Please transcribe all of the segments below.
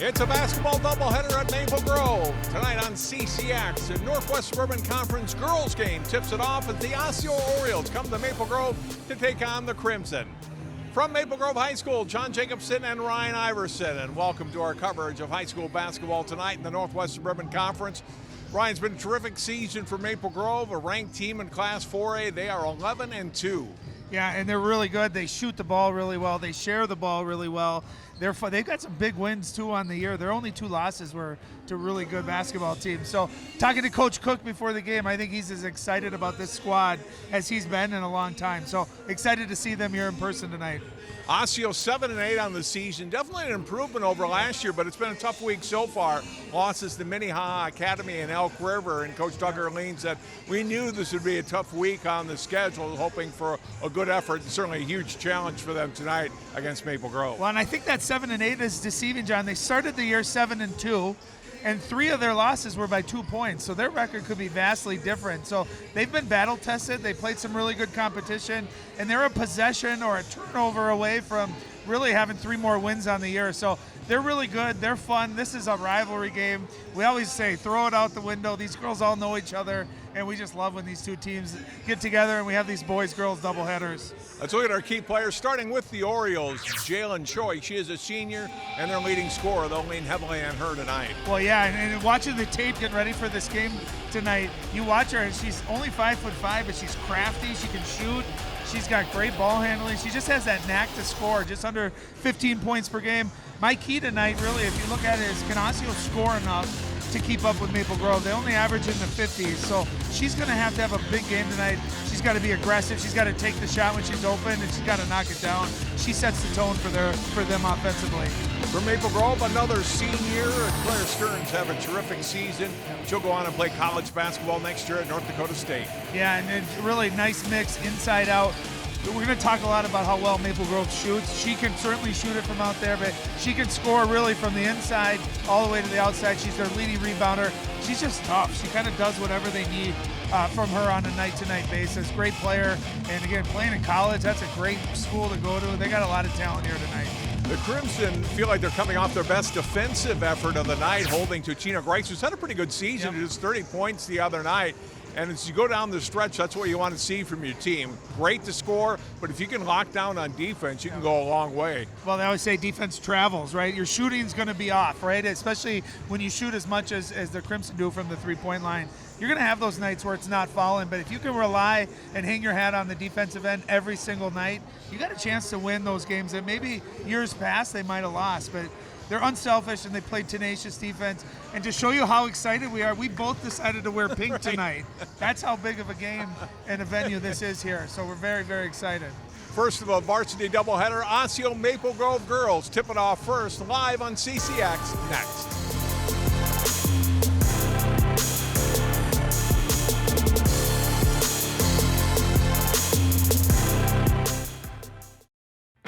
It's a basketball doubleheader at Maple Grove. Tonight on CCX, the Northwest Suburban Conference girls game tips it off as the Osseo Orioles come to Maple Grove to take on the Crimson. From Maple Grove High School, John Jacobson and Ryan Iverson, and welcome to our coverage of high school basketball tonight in the Northwest Suburban Conference. Ryan's been a terrific season for Maple Grove, a ranked team in Class 4A. They are 11-2. Yeah, and they're really good. They shoot the ball really well. They share the ball really well. They've got some big wins, too, on the year. Their only 2 losses were to really good basketball teams. So talking to Coach Cook before the game, I think he's as excited about this squad as he's been in a long time. So excited to see them here in person tonight. Osseo 7-8 on the season. Definitely an improvement over last year, but it's been a tough week so far. Losses to Minnehaha Academy and Elk River, and Coach Doug Erleen said, we knew this would be a tough week on the schedule, hoping for a good effort and certainly a huge challenge for them tonight against Maple Grove. Well, and I think that 7-8 is deceiving, John. They started the year 7-2. And 3 of their losses were by 2 points, so their record could be vastly different. So they've been battle-tested. They played some really good competition, and they're a possession or a turnover away from really having 3 more wins on the year. So they're really good. They're fun. This is a rivalry game. We always say throw it out the window. These girls all know each other, and we just love when these 2 teams get together and we have these boys-girls doubleheaders. Let's look at our key players, starting with the Orioles. Jalen Choi, she is a senior, and their leading scorer. They'll lean heavily on her tonight. Well, yeah, and watching the tape, getting ready for this game tonight, you watch her, and she's only 5'5", but she's crafty. She can shoot. She's got great ball handling. She just has that knack to score, just under 15 points per game. My key tonight, really, if you look at it, is can Osseo score enough to keep up with Maple Grove? They only average in the 50s, so she's going to have a big game tonight. She's got to be aggressive. She's got to take the shot when she's open, and she's got to knock it down. She sets the tone for them offensively. For Maple Grove, another senior, Claire Stearns, have a terrific season. She'll go on and play college basketball next year at North Dakota State. Yeah, and it's really nice mix inside out. We're going to talk a lot about how well Maple Grove shoots. She can certainly shoot it from out there, but she can score really from the inside all the way to the outside. She's their leading rebounder. She's just tough. She kind of does whatever they need from her on a night-to-night basis. Great player, and again, playing in college, that's a great school to go to. They got a lot of talent here tonight. The Crimson feel like they're coming off their best defensive effort of the night, holding to Tina Grice, who's had a pretty good season. Just 30 points the other night. And as you go down the stretch, that's what you want to see from your team. Great to score, but if you can lock down on defense, you can go a long way. Well, they always say defense travels, right? Your shooting's going to be off, right? Especially when you shoot as much as the Crimson do from the three-point line. You're going to have those nights where it's not falling, but if you can rely and hang your hat on the defensive end every single night, you got a chance to win those games that maybe years past they might have lost, but they're unselfish and they play tenacious defense. And to show you how excited we are, we both decided to wear pink tonight. That's how big of a game and a venue this is here. So we're very, very excited. First of a varsity doubleheader, Osseo Maple Grove girls tip it off first, live on CCX next.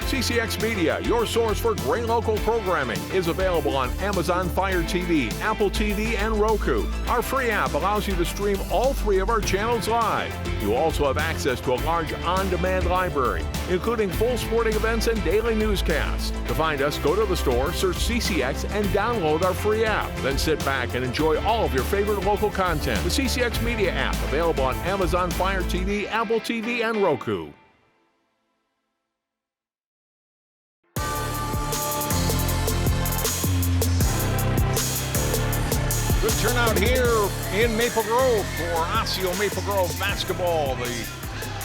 CCX Media, your source for great local programming, is available on Amazon Fire TV, Apple TV, and Roku. Our free app allows you to stream all 3 of our channels live. You also have access to a large on-demand library, including full sporting events and daily newscasts. To find us, go to the store, search CCX, and download our free app. Then sit back and enjoy all of your favorite local content. The CCX Media app, available on Amazon Fire TV, Apple TV, and Roku. Good turnout here in Maple Grove for Osseo Maple Grove basketball. The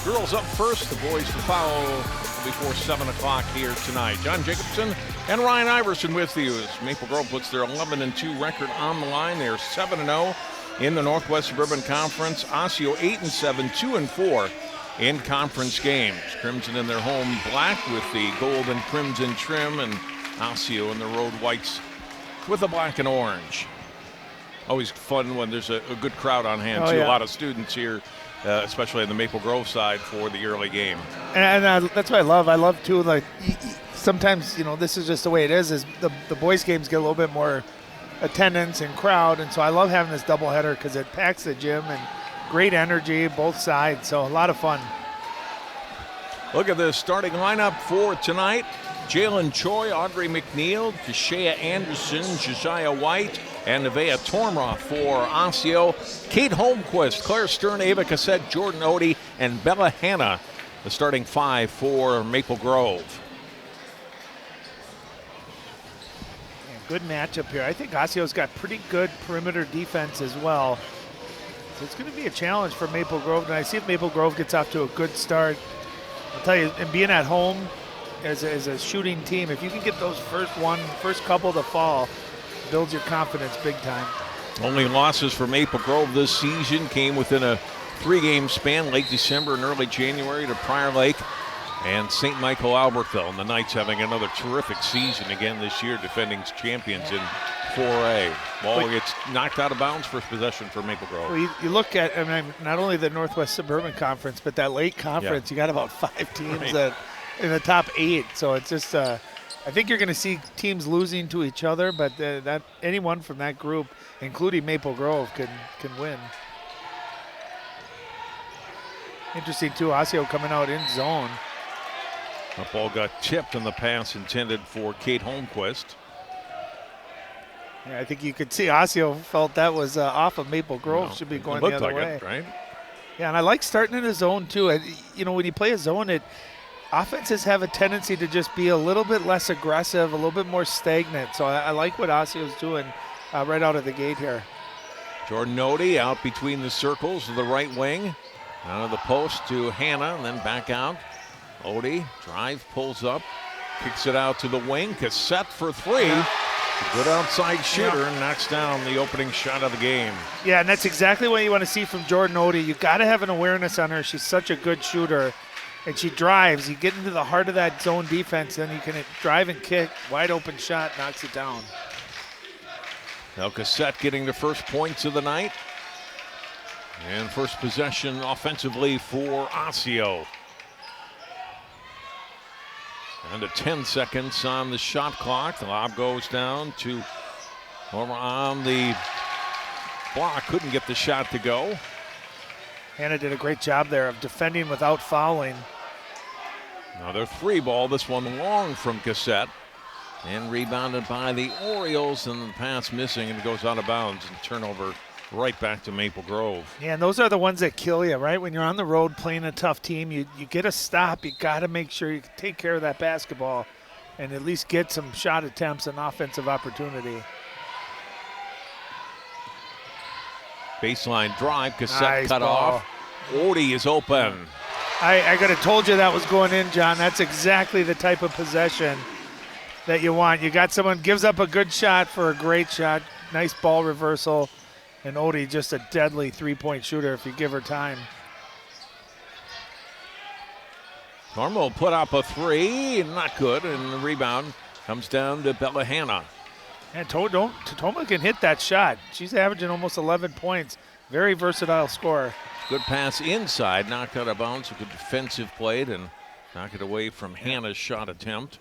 girls up first, the boys to follow before 7 o'clock here tonight. John Jacobson and Ryan Iverson with you as Maple Grove puts their 11-2 record on the line. They're 7-0 in the Northwest Suburban Conference. Osseo 8-7, 2-4 in conference games. Crimson in their home black with the gold and crimson trim, and Osseo in the road whites with the black and orange. Always fun when there's a good crowd on hand, too. Yeah. A lot of students here, especially on the Maple Grove side for the early game. And that's what I love. I love, too, like sometimes, this is just the way it is the boys' games get a little bit more attendance and crowd, and so I love having this doubleheader because it packs the gym and great energy both sides, so a lot of fun. Look at the starting lineup for tonight. Jalen Choi, Audrey McNeil, Keshea Anderson, Josiah White, and Nevaeh Tormroth for Osseo. Kate Holmquist, Claire Stern, Ava Cassette, Jordan Odie, and Bella Hanna, the starting 5 for Maple Grove. Good matchup here. I think Osceo's got pretty good perimeter defense as well. So it's going to be a challenge for Maple Grove. And I see if Maple Grove gets off to a good start. I'll tell you, and being at home as a shooting team, if you can get those first couple to fall, builds your confidence big time. Only losses for Maple Grove this season came within a 3-game span, late December and early January, to Prior Lake and St. Michael Albertville. And the Knights having another terrific season again this year, defending champions in 4A. Ball gets knocked out of bounds, first possession for Maple Grove. Well, you look at, I mean, not only the Northwest Suburban Conference, but that late conference, you got about 5 teams that in the top 8. So it's just, I think you're going to see teams losing to each other, but that anyone from that group, including Maple Grove, can win. Interesting, too, Osseo coming out in zone. That ball got tipped on the pass intended for Kate Holmquist. Yeah, I think you could see Osseo felt that was off of Maple Grove. Should be going the other way. It, right? Yeah, and I like starting in a zone, too. You know, when you play a zone, offenses have a tendency to just be a little bit less aggressive, a little bit more stagnant. So I like what Osceo's doing right out of the gate here. Jordan Odie out between the circles of the right wing. Out of the post to Hannah, and then back out. Odie, drive, pulls up, kicks it out to the wing. Cassette for 3. Good outside shooter, and knocks down the opening shot of the game. Yeah, and that's exactly what you want to see from Jordan Odie. You got to have an awareness on her. She's such a good shooter, and she drives. You get into the heart of that zone defense, then you can drive and kick. Wide open shot, knocks it down. Now Cassette getting the first points of the night. And first possession offensively for Osseo. Down to 10 seconds on the shot clock. The lob goes down to over on the block. Couldn't get the shot to go. Hannah did a great job there of defending without fouling. Now their 3 ball. This one long from Cassette. And rebounded by the Orioles. And the pass missing, and it goes out of bounds. And turnover right back to Maple Grove. Yeah, and those are the ones that kill you, right? When you're on the road playing a tough team, you get a stop. You got to make sure you take care of that basketball and at least get some shot attempts and offensive opportunity. Baseline drive, Cassette nice cut ball. off. Odie is open. I could have told you that was going in, John. That's exactly the type of possession that you want. You got someone gives up a good shot for a great shot. Nice ball reversal. And Odie just a deadly 3-point shooter if you give her time. Normal put up a 3, not good, and the rebound comes down to Bella Hanna. And Totoma can hit that shot. She's averaging almost 11 points. Very versatile scorer. Good pass inside, knocked out of bounds. A good defensive play and knock it away from Hannah's shot attempt.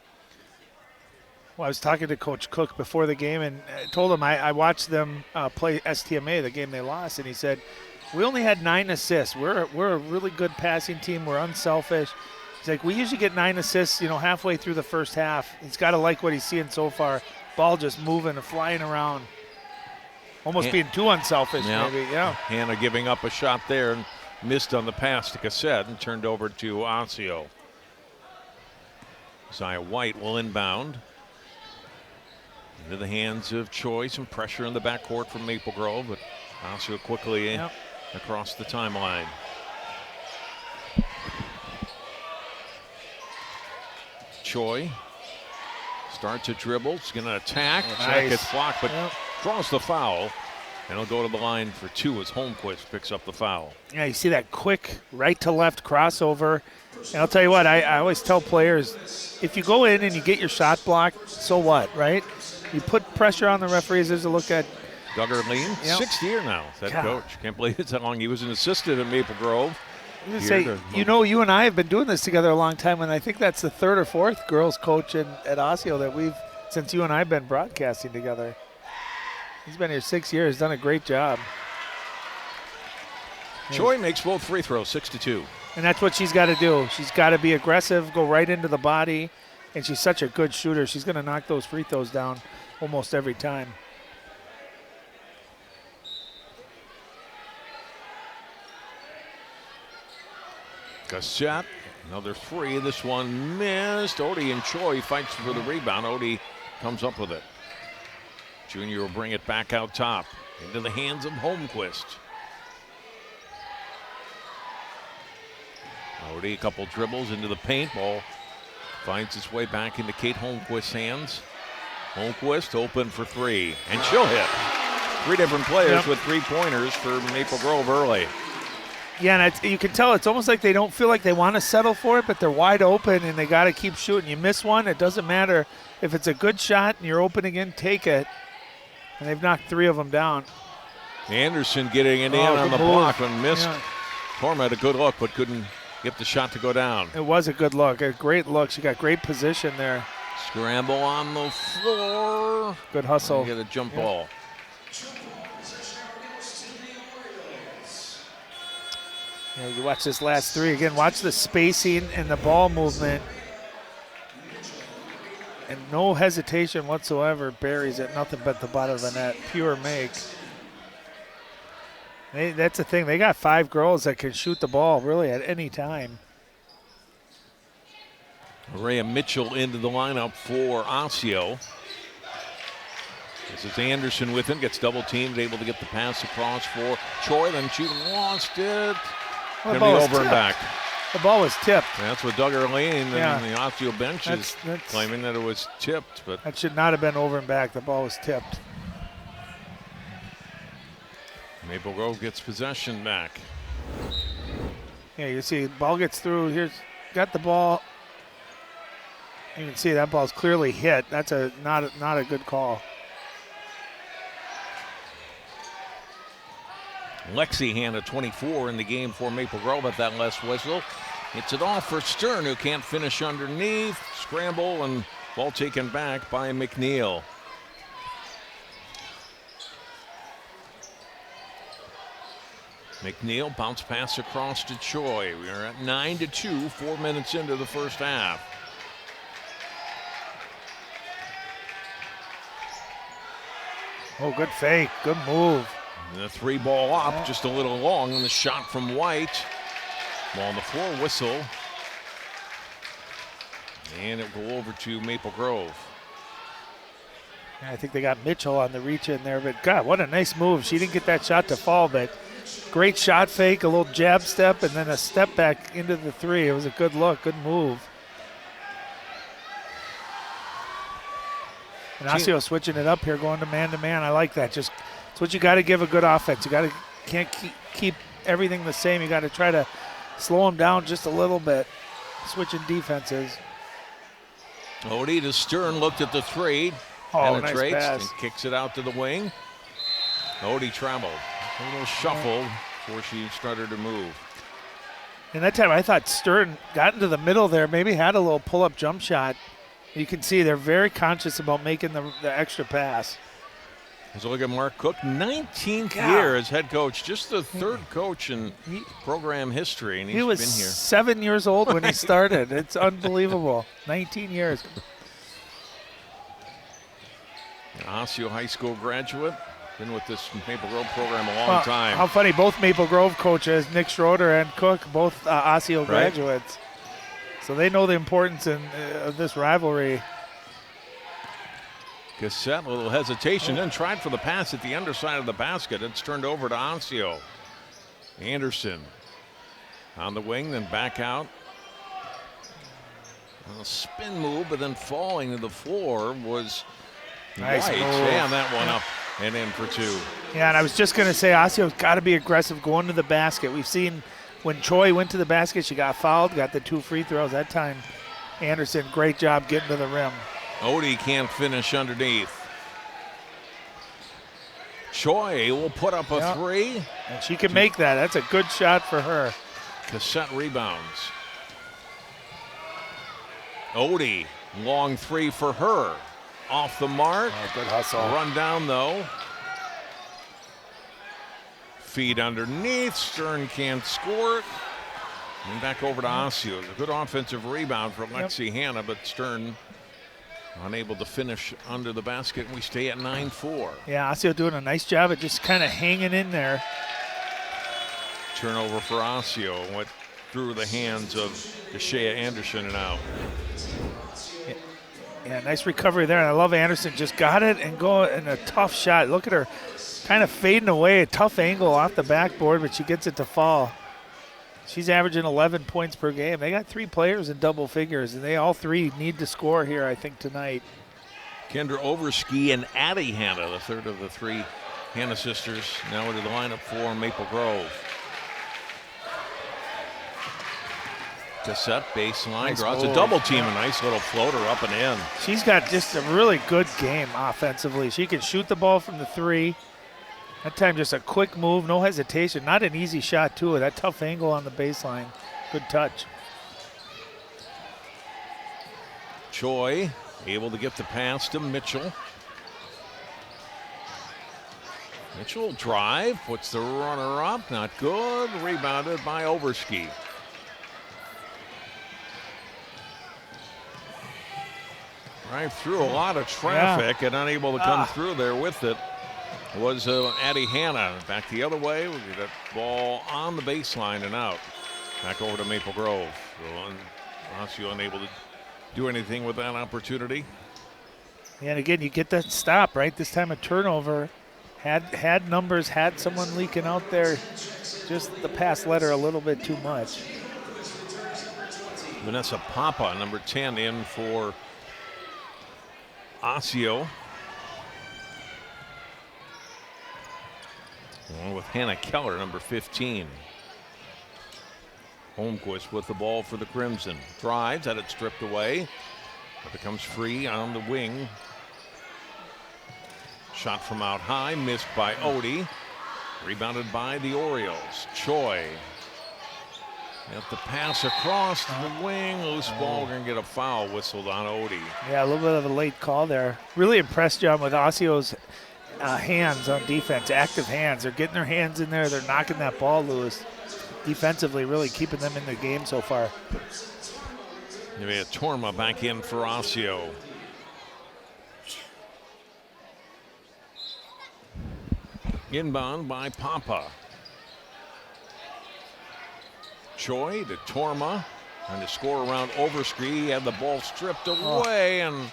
Well, I was talking to Coach Cook before the game and told him I watched them play STMA, the game they lost, and he said, we only had 9 assists. We're a really good passing team. We're unselfish. He's like, we usually get 9 assists, halfway through the first half. He's got to like what he's seeing so far. Ball just moving and flying around. Almost being too unselfish, maybe. Yeah. Hannah giving up a shot there and missed on the pass to Cassette and turned over to Osseo. Josiah White will inbound. Into the hands of Choi. Some pressure in the backcourt from Maple Grove, but Osseo quickly across the timeline. Choi starts to dribble. He's going to attack. Nice. Gets blocked, but draws the foul. And he'll go to the line for 2 as Holmquist picks up the foul. Yeah, you see that quick right to left crossover. And I'll tell you what, I always tell players, if you go in and you get your shot blocked, so what, right? You put pressure on the referees. There's a look at Duggar Lean, 6th year now, that coach. Can't believe it's that long. He was an assistant at Maple Grove. You and I have been doing this together a long time, and I think that's the 3rd or 4th girls coach at Osseo that since you and I have been broadcasting together. He's been here 6 years, done a great job. Choi makes both free throws, 6-2. And that's what she's got to do. She's got to be aggressive, go right into the body, and she's such a good shooter. She's going to knock those free throws down almost every time. Cassette, another three. This one missed. Odie and Choi fights for the rebound. Odie comes up with it. Junior will bring it back out top into the hands of Holmquist. Odie, a couple dribbles into the paint. Ball finds its way back into Kate Holmquist's hands. Holmquist open for three, and she'll hit. Three different players with three-pointers for Maple Grove early. Yeah, and you can tell it's almost like they don't feel like they want to settle for it, but they're wide open and they got to keep shooting. You miss one, it doesn't matter. If it's a good shot and you're open again, take it. And they've knocked three of them down. Anderson getting it in on the block and missed. Yeah. Torma had a good look, but couldn't get the shot to go down. It was a good look, a great look. She got great position there. Scramble on the floor. Good hustle. Get a jump ball. Yeah, you watch this last three again. Watch the spacing and the ball movement. And no hesitation whatsoever. Buries it, nothing but the bottom of the net. Pure make. That's the thing. They got 5 girls that can shoot the ball really at any time. Rhea Mitchell into the lineup for Osseo. This is Anderson with him. Gets double teamed, able to get the pass across for Choi. Then she lost it. Well, Gonna be over and back. The ball was tipped. That's what Doug Erlane and the Osseo bench is claiming, that it was tipped. But that should not have been over and back. The ball was tipped. Maple Grove gets possession back. Yeah, you see the ball gets through. Here's got the ball. You can see that ball's clearly hit. That's not a good call. Lexi handed 24 in the game for Maple Grove at that last whistle. It's it off for Stern, who can't finish underneath. Scramble and ball taken back by McNeil. McNeil bounce pass across to Choi. We are at 9-2, 4 minutes into the first half. Oh, good fake, good move. The three ball up, just a little long, and the shot from White. Ball on the floor, whistle. And it will go over to Maple Grove. I think they got Mitchell on the reach in there, but God, what a nice move. She didn't get that shot to fall, but great shot fake, a little jab step, and then a step back into the three. It was a good look, good move. And Osseo switching it up here, going to man. I like that. Just it's what you got to give a good offense. You can't keep everything the same. You got to try to slow them down just a little bit. Switching defenses. Odie to Stern, looked at the three. Penetrates and kicks it out to the wing. Odie traveled. A little shuffle before she started to move. And that time I thought Stern got into the middle there, maybe had a little pull-up jump shot. You can see they're very conscious about making the extra pass. Let's look at Mark Cook, 19th year as head coach, just the third coach in program history, and he was been here. 7 years old when he started. It's unbelievable. 19 years. An Osseo High School graduate, been with this Maple Grove program a long time. How funny, both Maple Grove coaches, Nick Schroeder and Cook, both Osseo graduates. So they know the importance of this rivalry. Cassette, a little hesitation, then tried for the pass at the underside of the basket. It's turned over to Osseo. Anderson on the wing, then back out. A spin move, but then falling to the floor was nice White. Yeah, that one up and in for two. Yeah, and I was just going to say, Osseo's got to be aggressive going to the basket. We've seen when Choi went to the basket, she got fouled, got the 2 free throws. That time, Anderson, great job getting to the rim. Odie can't finish underneath. Choi will put up a three. And she can make that. That's a good shot for her. Cassette rebounds. Odie, long three for her. Off the mark. Oh, good hustle. Run down, though. Feed underneath. Stern can't score it. And back over to Osseo. A good offensive rebound from Lexi Hanna, but Stern unable to finish under the basket, and we stay at 9-4. Yeah, Osseo doing a nice job at just kind of hanging in there. Turnover for Osseo. Went through the hands of Deshea Anderson and out. Yeah, nice recovery there. And I love Anderson. Just got it and go in a tough shot. Look at her kind of fading away. A tough angle off the backboard, but she gets it to fall. She's averaging 11 points per game. They got 3 players in double figures, and they all 3 need to score here, I think, tonight. Kendra Overski and Addie Hanna, the third of the 3 Hanna sisters, now into the lineup for Maple Grove. Cassette baseline, Nice draws move. a double team, a nice little floater up and in. She's got just a really good game offensively. She can shoot the ball from the 3. That time just a quick move, no hesitation. Not an easy shot, too. That tough angle on the baseline. Good touch. Choi able to get the pass to Mitchell. Mitchell drive, puts the runner up, not good. Rebounded by Overski. Right through a lot of traffic and unable to come through there with it was Addie Hanna. Back the other way. We get that ball on the baseline and out. Back over to Maple Grove. Osseo unable to do anything with that opportunity. And again, you get that stop, right? This time a turnover. Had numbers, had someone leaking out there. Just the pass led her a little bit too much. Vanessa Papa, number 10, in for Osseo. Along with Hannah Keller, number 15. Holmquist with the ball for the Crimson. Drives, had it stripped away. It becomes free on the wing. Shot from out high, missed by Odie. Rebounded by the Orioles. Choi. Got the pass across the wing. Loose ball, going to get a foul whistled on Odie. Yeah, a little bit of a late call there. Really impressed, John, with Osseo's hands on defense, active hands. They're getting their hands in there. They're knocking that ball loose. Defensively, really keeping them in the game so far. Maybe a Torma back in for Osseo. Inbound by Papa. Choi to Torma. Trying to score around Overski. He had the ball stripped away, and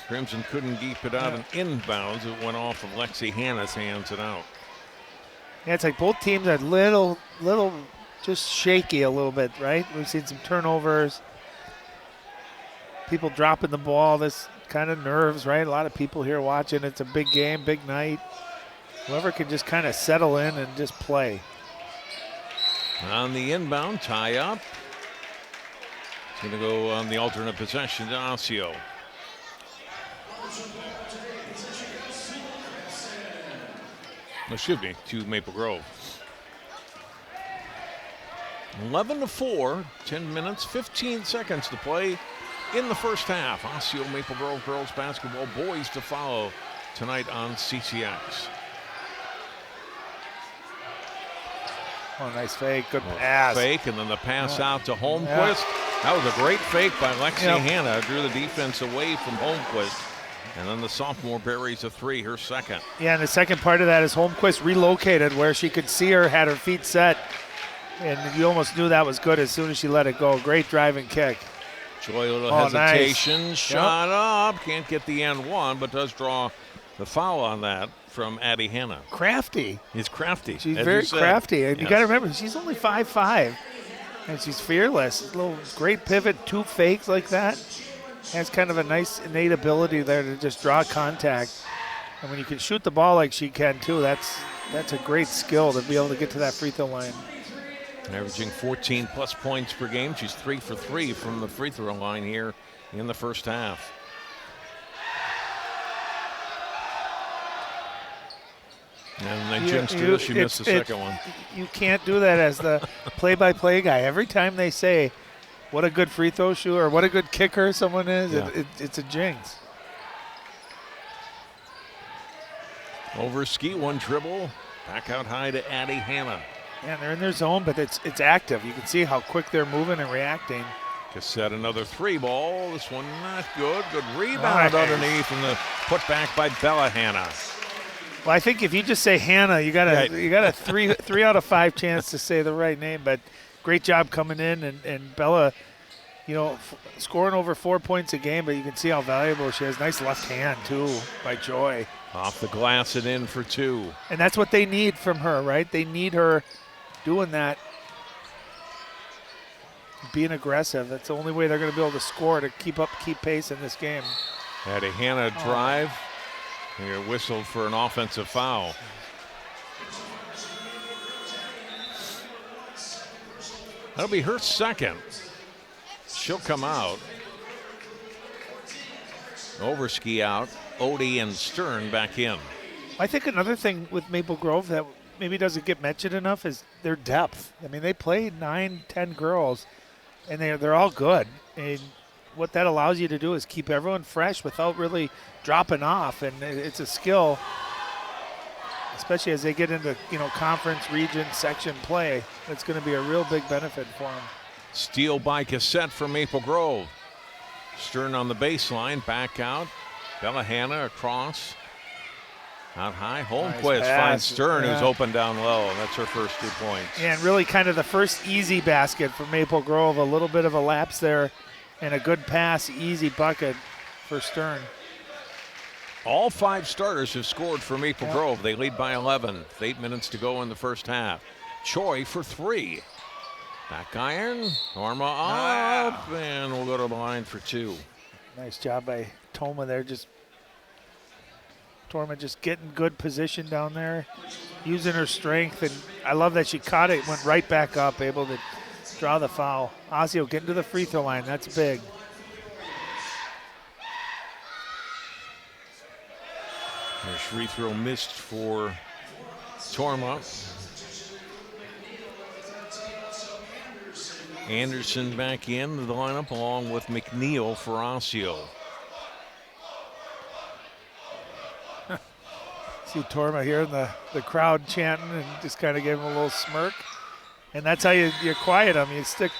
Crimson couldn't keep it out and inbounds. It went off of Lexi Hanna's hands and out. Yeah, it's like both teams are little just shaky a little bit, right? We've seen some turnovers. People dropping the ball. This kind of nerves, right? A lot of people here watching. It's a big game, big night. Whoever can just kind of settle in and just play. On the inbound, tie up. It's going to go on the alternate possession to Osseo. Excuse me, to Maple Grove. 11-4, 10 minutes, 15 seconds to play in the first half. Osseo Maple Grove girls basketball, boys to follow tonight on CCX. Oh, nice fake. Good pass. Fake, and then the pass out to Holmquist. That was a great fake by Lexi Hanna. Drew the defense away from Holmquist. And then the sophomore buries a 3, her second. Yeah, and the second part of that is Holmquist relocated where she could see her, had her feet set. And you almost knew that was good as soon as she let it go. Great driving kick. Joy, a little hesitation. Nice. Shot up. Can't get the end one, but does draw the foul on that from Addie Hanna. Crafty. He's crafty. She's very crafty. And you got to remember, she's only 5'5", and she's fearless. A little great pivot, 2 fakes like that. Has kind of a nice innate ability there to just draw contact. And when you can shoot the ball like she can too, that's a great skill to be able to get to that free throw line. Averaging 14 plus points per game. She's 3 for 3 from the free throw line here in the first half. And they jinxed her. She missed the second one. You can't do that as the play-by-play guy. Every time they say, what a good free throw shooter or what a good kicker someone is, it's a jinx. Overski, one dribble. Back out high to Addie Hanna. Yeah, they're in their zone, but it's active. You can see how quick they're moving and reacting. Cassette, another 3 ball. This one not good. Good rebound underneath, and the put back by Bella Hanna. Well, I think if you just say Hannah, you got a three out of 5 chance to say the right name. But great job coming in, and Bella, scoring over 4 points a game. But you can see how valuable she is. Nice left hand too by Joy. Off the glass and in for 2. And that's what they need from her, right? They need her doing that, being aggressive. That's the only way they're going to be able to score, to keep pace in this game. Had a Hannah drive. Here whistled for an offensive foul. That'll be her second. She'll come out. Overski out. Odie and Stern back in. I think another thing with Maple Grove that maybe doesn't get mentioned enough is their depth. I mean, they play 9, 10 girls, and they're all good. And what that allows you to do is keep everyone fresh without really dropping off. And it's a skill, especially as they get into conference, region, section play. That's going to be a real big benefit for them. Steal by Cassette for Maple Grove. Stern on the baseline, back out. Bella Hanna across. Out high. Holmquist finds Stern, who's open down low. That's her first 2 points. Yeah, and really kind of the first easy basket for Maple Grove. A little bit of a lapse there and a good pass, easy bucket for Stern. All 5 starters have scored for Maple Grove. They lead by 11 with 8 minutes to go in the first half. Choi for 3. Back iron. Norma up, and we'll go to the line for 2. Nice job by Torma there. Torma just getting good position down there, using her strength, and I love that she caught it, went right back up, able to draw the foul. Osseo getting to the free throw line. That's big. There's free throw missed for Torma. Anderson back in the lineup along with McNeil for Osseo. See Torma here in the crowd chanting and just kind of gave him a little smirk. And that's how you quiet them. You stick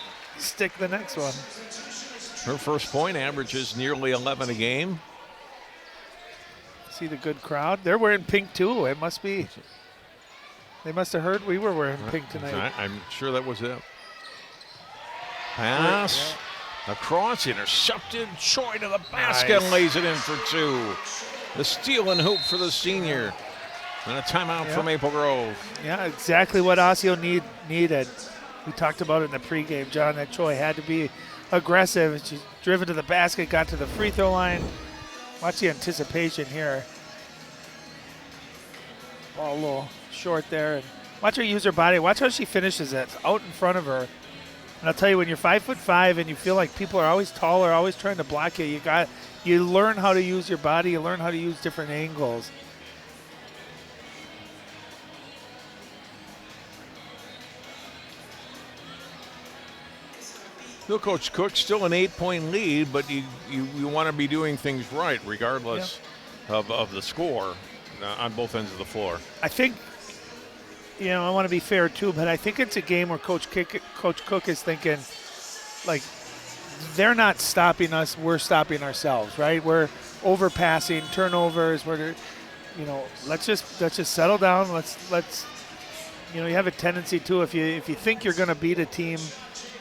the next one. Her first point averages nearly 11 a game. See the good crowd. They're wearing pink too. It must be. They must have heard we were wearing pink tonight. I'm sure that was it. Pass. Across, intercepted. Choi to the basket and lays it in for 2. The steal and hoop for the senior. And a timeout for Maple Grove. Yeah, exactly what Osseo needed. We talked about it in the pregame, John, that Choi had to be aggressive. She's driven to the basket, got to the free throw line. Watch the anticipation here. Ball a little short there. And watch her use her body. Watch how she finishes it. It's out in front of her. And I'll tell you, when you're 5'5" and you feel like people are always taller, always trying to block you, you learn how to use your body. You learn how to use different angles. Still, Coach Cook, still an 8-point lead, but you want to be doing things right regardless of the score on both ends of the floor. I think, I want to be fair too, but I think it's a game where Coach Cook is thinking, like, they're not stopping us, we're stopping ourselves, right? We're overpassing, turnovers, let's just settle down. Let's you have a tendency to, if you think you're going to beat a team,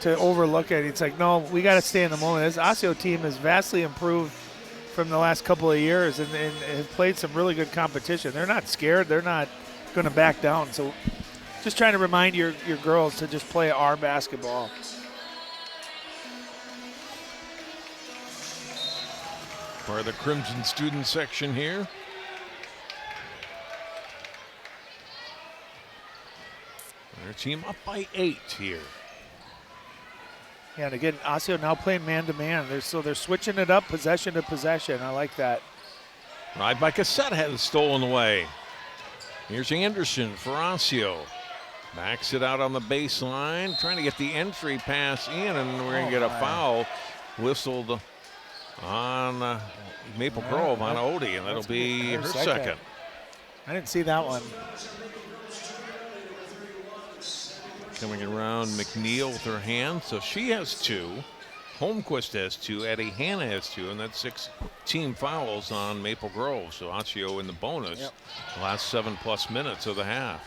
to overlook it. It's like, no, we got to stay in the moment. This Osseo team has vastly improved from the last couple of years and have played some really good competition. They're not scared. They're not going to back down. So just trying to remind your girls to just play our basketball. For the Crimson student section here. Their team up by 8 here. Yeah, and again, Osseo now playing man-to-man. They're switching it up, possession to possession. I like that. Right by Cassette has stolen away. Here's Anderson for Osseo. Backs it out on the baseline, trying to get the entry pass in, and we're going to get a foul whistled on Maple Grove on Odie, and that'll be her second. I didn't see that one. Coming around, McNeil with her hand, so she has 2. Holmquist has 2, Eddie Hanna has 2, and that's 6 team fouls on Maple Grove. So Osseo in the bonus the last 7+ minutes of the half.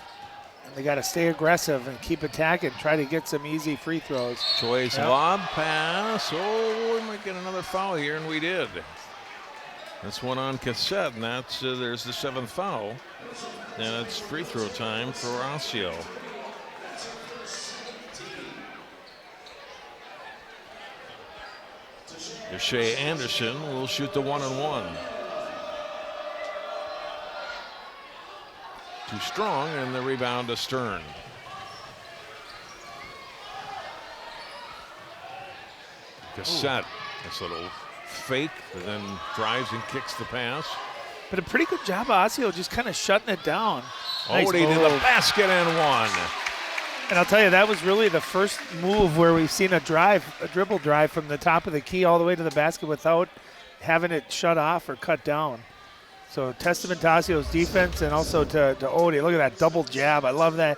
And they got to stay aggressive and keep attacking, try to get some easy free throws. Choi's lob pass. Oh, we might get another foul here, and we did. That's one on Cassette, and that's there's the 7th foul. And it's free throw time for Osseo. Deshae Anderson will shoot the 1-and-1. Too strong, and the rebound to Stern. Cassette, this little fake, and then drives and kicks the pass. But a pretty good job of Osseo just kind of shutting it down. Nice to the basket and 1. And I'll tell you, that was really the first move where we've seen a dribble drive from the top of the key all the way to the basket without having it shut off or cut down. So testament to Osseo's defense and also to Odie. Look at that double jab. I love that.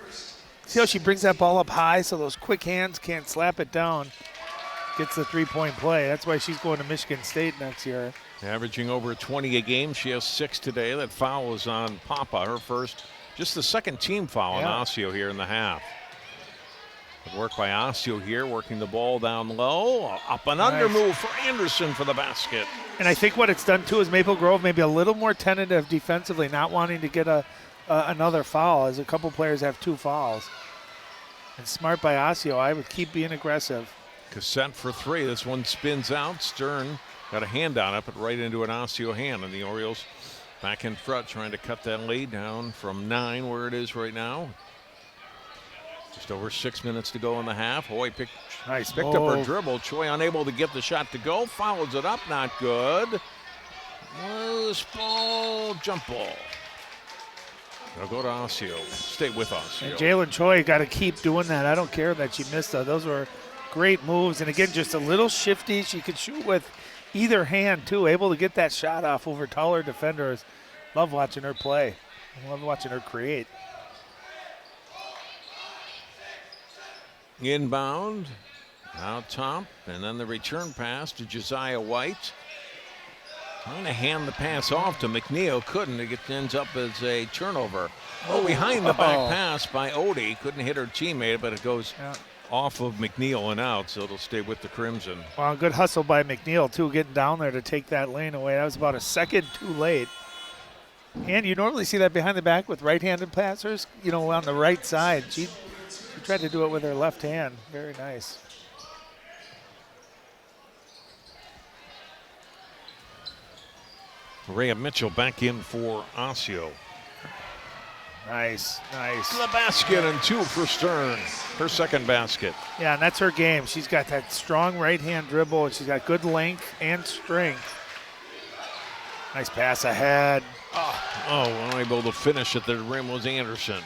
See how she brings that ball up high so those quick hands can't slap it down. Gets the 3-point play. That's why she's going to Michigan State next year. Averaging over 20 a game. She has 6 today. That foul was on Papa, her first, just the 2nd team foul on Osseo here in the half. Good work by Osseo here, working the ball down low. Up and under move for Anderson for the basket. And I think what it's done, too, is Maple Grove maybe a little more tentative defensively, not wanting to get another foul, as a couple players have 2 fouls. And smart by Osseo. I would keep being aggressive. Cassette for 3. This one spins out. Stern got a hand on it, but right into an Osseo hand. And the Orioles back in front trying to cut that lead down from 9 where it is right now. Just over 6 minutes to go in the half. Hoy picked up her dribble. Choi unable to get the shot to go. Follows it up. Not good. Loose ball. Jump ball. It'll go to Osseo. Stay with us. And Jalen Choi got to keep doing that. I don't care that she missed that. Those were great moves. And again, just a little shifty. She could shoot with either hand, too. Able to get that shot off over taller defenders. Love watching her play. I love watching her create. Inbound, out top, and then the return pass to Josiah White. Trying to hand the pass off to McNeil, couldn't. It ends up as a turnover. Behind the back pass by Odie. Couldn't hit her teammate, but it goes off of McNeil and out, so it'll stay with the Crimson. Well, good hustle by McNeil, too, getting down there to take that lane away. That was about a second too late. And you normally see that behind the back with right-handed passers, on the right side. She tried to do it with her left hand. Very nice. Rhea Mitchell back in for Osseo. Nice. The basket and 2 for Stern. Her 2nd basket. Yeah, and that's her game. She's got that strong right-hand dribble, and she's got good length and strength. Nice pass ahead. Unable to finish at the rim was Anderson.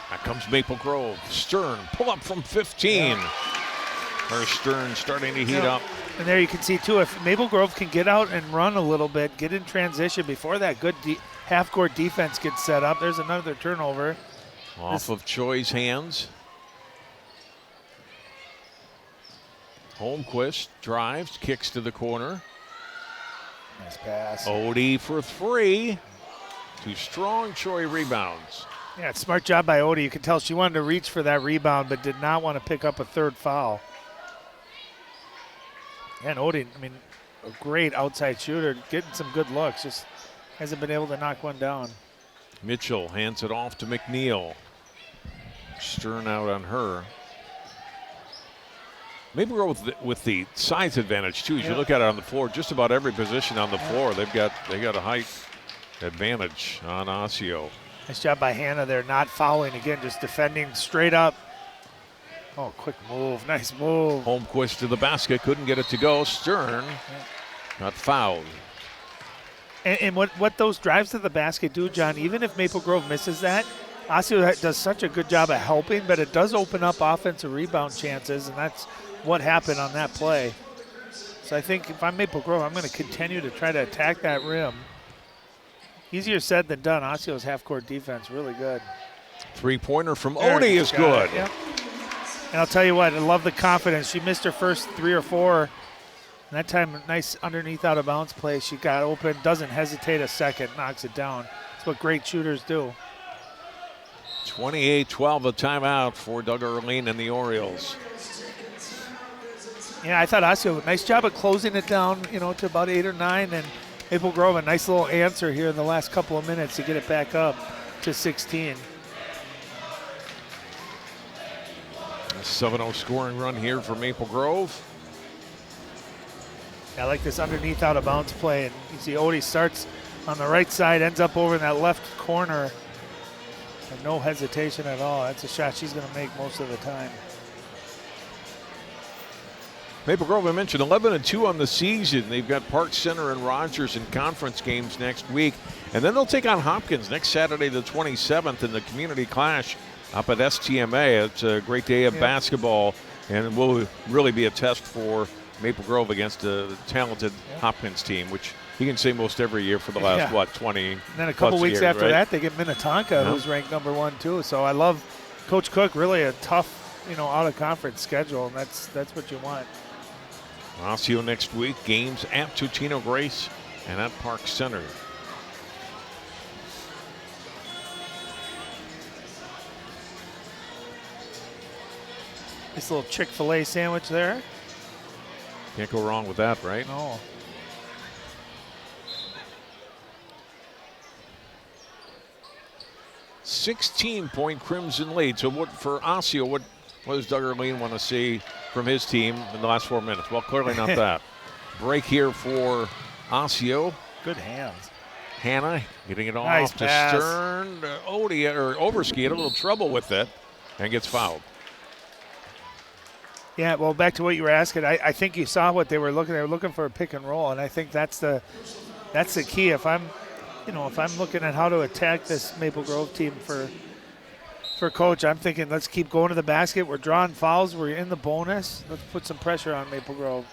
Here comes Maple Grove. Stern, pull up from 15. Her Stern starting to heat up. And there you can see, too, if Maple Grove can get out and run a little bit, get in transition before that good half-court defense gets set up. There's another turnover. Off of Choi's hands. Holmquist drives, kicks to the corner. Nice pass. Odie for 3. Too strong. Choi rebounds. Yeah, smart job by Odie. You can tell she wanted to reach for that rebound, but did not want to pick up a 3rd foul. And Odie, a great outside shooter, getting some good looks. Just hasn't been able to knock one down. Mitchell hands it off to McNeil. Stern out on her. Maybe we're with the size advantage too. As you look at it on the floor, just about every position on the floor, they got a height advantage on Osseo. Nice job by Hannah there, not fouling again, just defending straight up. Oh, quick move, nice move. Holmquist to the basket, couldn't get it to go. Stern got fouled. And what those drives to the basket do, John, even if Maple Grove misses that, Osseo does such a good job of helping, but it does open up offensive rebound chances, and that's what happened on that play. So I think if I'm Maple Grove, I'm going to continue to try to attack that rim. Easier said than done. Osseo's half-court defense really good. Three-pointer from Odie is good. Yep. And I'll tell you what, I love the confidence. She missed her first 3 or 4. And that time, a nice underneath out of bounds play. She got open, doesn't hesitate a second, knocks it down. That's what great shooters do. 28-12, a timeout for Doug Erline and the Orioles. Yeah, I thought Osseo, nice job of closing it down, to about 8 or 9. And Maple Grove, a nice little answer here in the last couple of minutes to get it back up to 16. A 7-0 scoring run here for Maple Grove. I like this underneath out of bounds play. And you see Odie starts on the right side, ends up over in that left corner. And no hesitation at all. That's a shot she's going to make most of the time. Maple Grove, I mentioned 11-2 on the season. They've got Park Center and Rogers in conference games next week. And then they'll take on Hopkins next Saturday, the 27th, in the community clash up at STMA. It's a great day of basketball, and it will really be a test for Maple Grove against a talented Hopkins team, which you can say most every year for the last, 20 And then a couple weeks years, after right? that, they get Minnetonka, who's ranked number 1, too. So I love Coach Cook, really a tough, out-of-conference schedule, and that's what you want. Osseo next week, games at Totino Grace and at Park Center. This little Chick-fil-A sandwich there. Can't go wrong with that, right? No. $16-point Crimson lead. So what for Osseo, what does Doug Erline want to see from his team in the last 4 minutes? Well, clearly not that. Break here for Osseo. Good hands. Hannah getting it Nice off pass. to Stern. Overski had a little trouble with it and gets fouled. Yeah, well, back to what you were asking, I think you saw what they were looking. They were looking for a pick and roll, and I think that's the key. If I'm looking at how to attack this Maple Grove team for Coach, I'm thinking let's keep going to the basket. We're drawing fouls. We're in the bonus. Let's put some pressure on Maple Grove.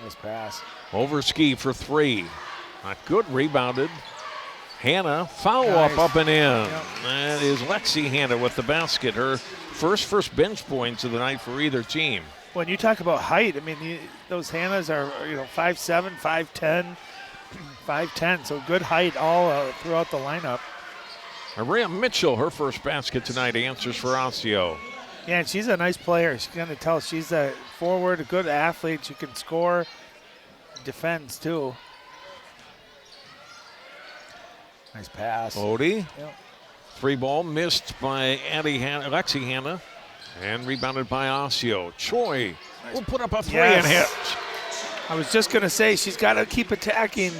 Nice pass. Overski for 3. Not good. Rebounded. Hannah, foul Nice. up and in. Yep. That is Lexi Hannah with the basket. Her first bench points of the night for either team. When you talk about height, I mean, those Hannahs are 5'7", 5'10", 5'10", so good height all throughout the lineup. Maria Mitchell, her first basket tonight, answers for Osseo. Yeah, and she's a nice player. She's going to tell she's a forward, a good athlete. She can score, defends too. Nice pass. Odie. Yep. 3 ball missed by Lexi Hannah and rebounded by Osseo. Choi will put up a 3 and hit. I was just going to say she's got to keep attacking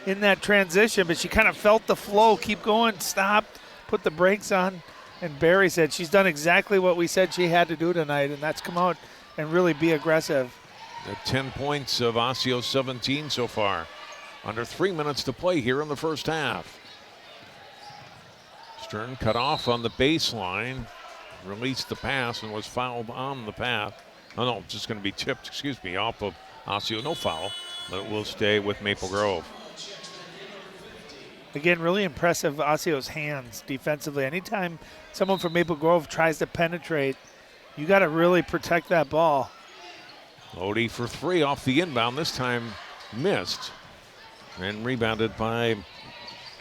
in that transition, but she kind of felt the flow, keep going, stopped, put the brakes on, and Barry said she's done exactly what we said she had to do tonight, and that's come out and really be aggressive. The 10 points of Osseo 17 so far. Under 3 minutes to play here in the first half. Stern cut off on the baseline, released the pass and was fouled on the pass. Oh no, just going to be tipped, off of Osseo. No foul, but it will stay with Maple Grove. Again, really impressive Osseo's hands defensively. Anytime someone from Maple Grove tries to penetrate, you got to really protect that ball. Odie for 3 off the inbound, this time missed. And rebounded by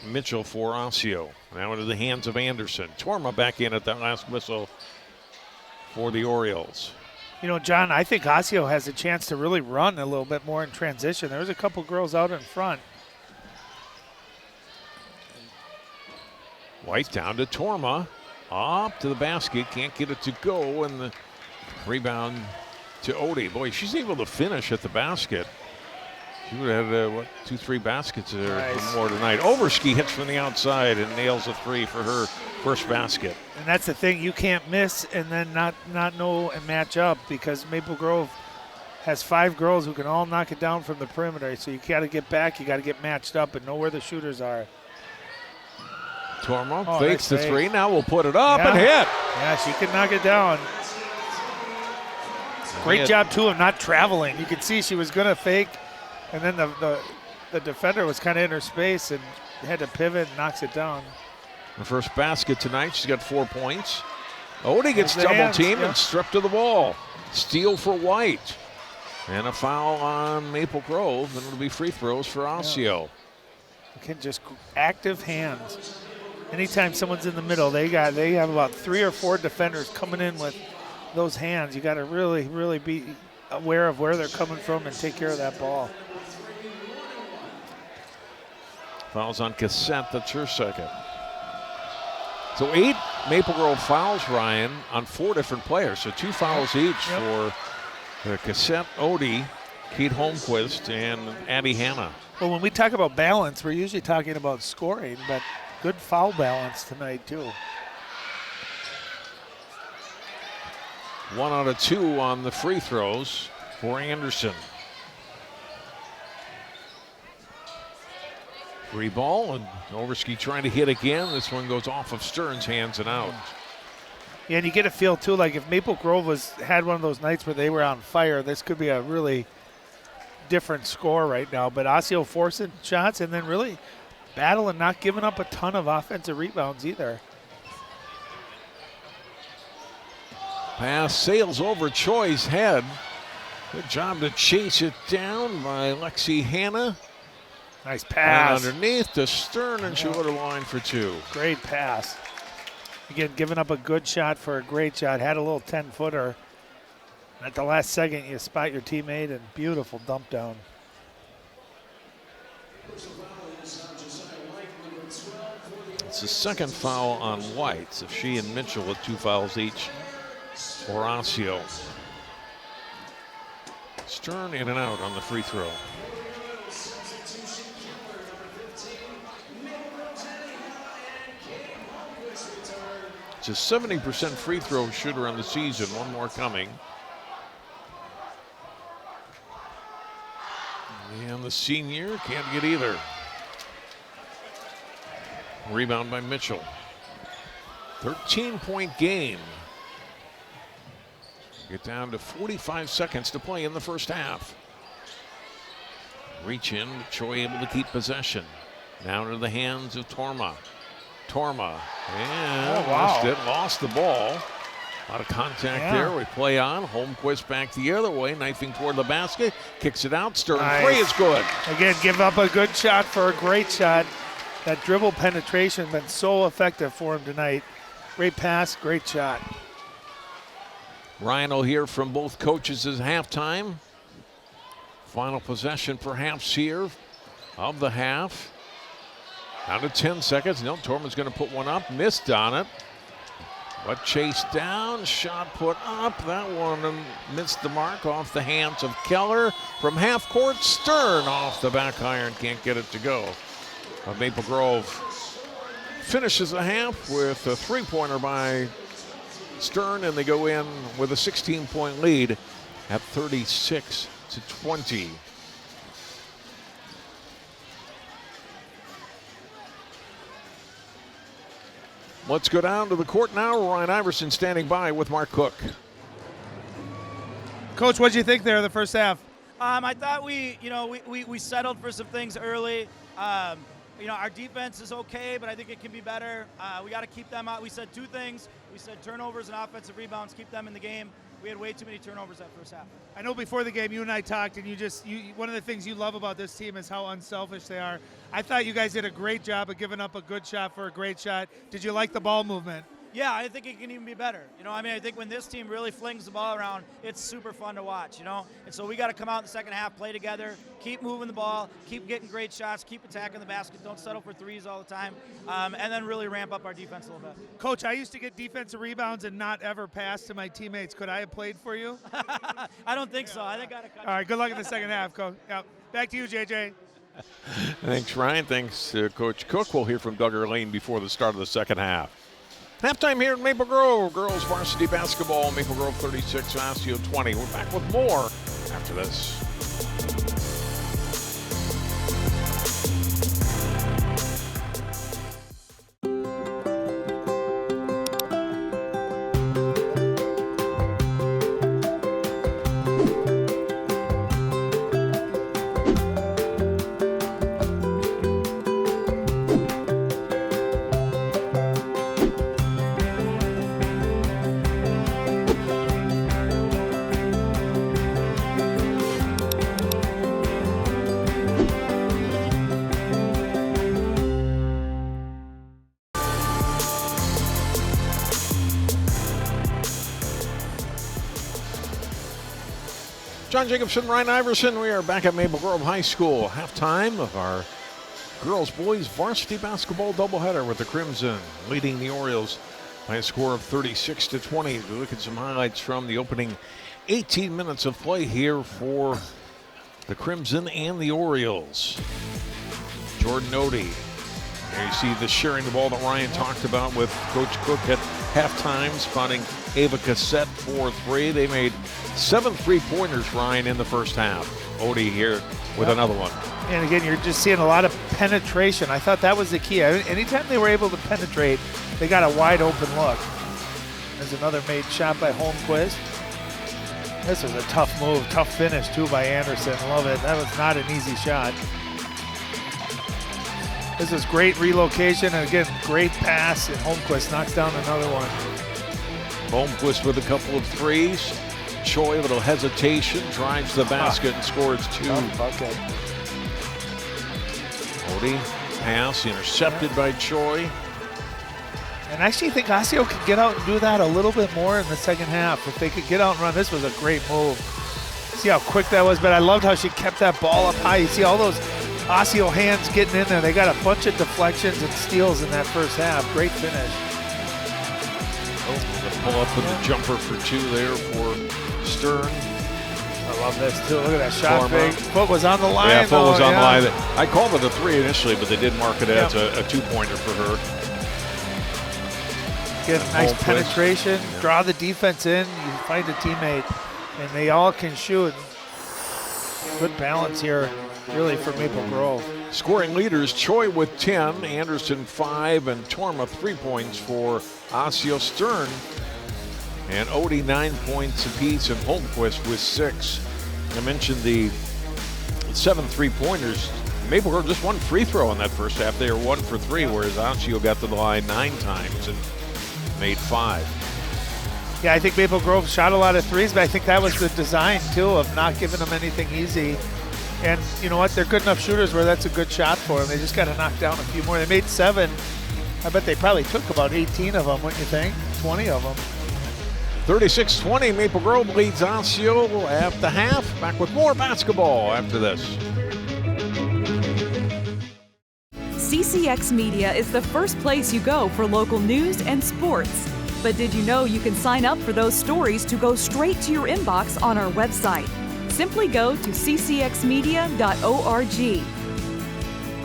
Mitchell for Osseo. Now into the hands of Anderson. Torma back in at that last whistle for the Orioles. John, I think Osseo has a chance to really run a little bit more in transition. There's a couple girls out in front. White down to Torma. Up to the basket. Can't get it to go. And the rebound to Odie. Boy, she's able to finish at the basket. She would have had, 2-3 baskets or more tonight. Overski hits from the outside and nails a 3 for her first basket. And that's the thing. You can't miss and then not know and match up, because Maple Grove has 5 girls who can all knock it down from the perimeter. So you got to get back. You got to get matched up and know where the shooters are. Torma fakes the 3. Now we'll put it up and hit. Yeah, she can knock it down. Great job, too, of not traveling. You could see she was going to fake. And then the defender was kind of in her space and had to pivot and knocks it down. The first basket tonight, she's got 4 points. Odie gets the double hands, teamed yeah. and stripped of the ball. Steal for White. And a foul on Maple Grove, and it'll be free throws for Osseo. Again, just active hands. Anytime someone's in the middle, they have about 3 or 4 defenders coming in with those hands. You got to really, really be aware of where they're coming from and take care of that ball. Fouls on Cassette, that's her second. So 8 Maple Grove fouls, Ryan, on 4 different players. So 2 fouls each for Cassette, Odie, Keith Holmquist, and Abby Hanna. Well, when we talk about balance, we're usually talking about scoring, but good foul balance tonight, too. 1 out of 2 on the free throws for Anderson. Free ball, and Overski trying to hit again. This one goes off of Stern's hands and out. Yeah, and you get a feel, too, like if Maple Grove had one of those nights where they were on fire, this could be a really different score right now. But Osseo forcing shots and then really battling, not giving up a ton of offensive rebounds either. Pass sails over Choi's head. Good job to chase it down by Lexi Hanna. Nice pass. And underneath to Stern, and she'll go to line for 2. Great pass. Again, giving up a good shot for a great shot. Had a little 10-footer. At the last second, you spot your teammate, and beautiful dump down. It's the second foul on White. So she and Mitchell with 2 fouls each for Osseo. Stern in and out on the free throw. It's a 70% free throw shooter on the season. 1 more coming. And the senior can't get either. Rebound by Mitchell. 13-point game. Get down to 45 seconds to play in the first half. Reach in, Choi able to keep possession. Now into the hands of Torma. And lost the ball. A lot of contact there. We play on. Holmquist back the other way, knifing toward the basket. Kicks it out. Stern three is good. Again, give up a good shot for a great shot. That dribble penetration been so effective for him tonight. Great pass, great shot. Ryan will hear from both coaches at halftime. Final possession perhaps here of the half. Down to 10 seconds. No, Torman's going to put one up. Missed on it. But chased down. Shot put up. That one missed the mark off the hands of Keller. From half court, Stern off the back iron. Can't get it to go. Maple Grove finishes the half with a three-pointer by Stern, and they go in with a 16-point lead at 36-20. Let's go down to the court now. Ryan Iverson standing by with Mark Cook. Coach, what did you think there in the first half? I thought we settled for some things early. Our defense is okay, but I think it can be better. We got to keep them out. We said 2 things. We said turnovers and offensive rebounds, keep them in the game. We had way too many turnovers that first half. I know before the game you and I talked, and one of the things you love about this team is how unselfish they are. I thought you guys did a great job of giving up a good shot for a great shot. Did you like the ball movement? Yeah, I think it can even be better. I think when this team really flings the ball around, it's super fun to watch, And so we got to come out in the second half, play together, keep moving the ball, keep getting great shots, keep attacking the basket, don't settle for threes all the time, and then really ramp up our defense a little bit. Coach, I used to get defensive rebounds and not ever pass to my teammates. Could I have played for you? I don't think so. I think I got to cut. All right, good luck in the second half, Coach. Yep. Back to you, JJ. Thanks, Ryan. Thanks, Coach Cook. We'll hear from Doug Erlane before the start of the second half. Halftime here in Maple Grove. Girls varsity basketball. Maple Grove 36, Osseo 20. We're back with more after this. John Jacobson, Ryan Iverson. We are back at Maple Grove High School. Halftime of our girls-boys varsity basketball doubleheader with the Crimson leading the Orioles by a score of 36-20. We look at some highlights from the opening 18 minutes of play here for the Crimson and the Orioles. Jordan Odie. There you see the sharing the ball that Ryan talked about with Coach Cook at halftime, spotting Ava Cassette for 3. They made 7 3-pointers, Ryan, in the first half. Odie here with another one. And again, you're just seeing a lot of penetration. I thought that was the key. Anytime they were able to penetrate, they got a wide open look. There's another made shot by Holmquist. This was a tough move, tough finish too by Anderson. Love it. That was not an easy shot. This is great relocation, and again, great pass, and Holmquist knocks down another one. Holmquist with a couple of threes. Choi, a little hesitation, drives the basket and scores 2. Okay. Odie, pass intercepted by Choi. And I actually think Osseo could get out and do that a little bit more in the second half. If they could get out and run, this was a great move. See how quick that was, but I loved how she kept that ball up high. You see all those Osseo hands getting in there. They got a bunch of deflections and steals in that first half. Great finish. Oh, the pull up with the jumper for 2 there for Stern. I love this too. Look at that shot. Big foot was on the line. Yeah, foot was on the line. I called it a 3 initially, but they did mark it as a 2-pointer for her. Get a nice penetration, draw the defense in, you find a teammate, and they all can shoot. Good balance here, really, for Maple Grove. Scoring leaders, Choi with 10, Anderson 5, and Torma 3 points for Osseo. Stern and Odie 9 points apiece, and Holmquist with 6. I mentioned the 7 3-pointers. Maple Grove just 1 free throw in that first half. They were 1 for 3, whereas Osseo got to the line 9 times and made 5. Yeah, I think Maple Grove shot a lot of threes, but I think that was the design, too, of not giving them anything easy. And you know what? They're good enough shooters where that's a good shot for them. They just got to knock down a few more. They made 7. I bet they probably took about 18 of them, wouldn't you think? 20 of them. 36-20, Maple Grove leads Osseo at the half. Back with more basketball after this. CCX Media is the first place you go for local news and sports. But did you know you can sign up for those stories to go straight to your inbox on our website? Simply go to ccxmedia.org.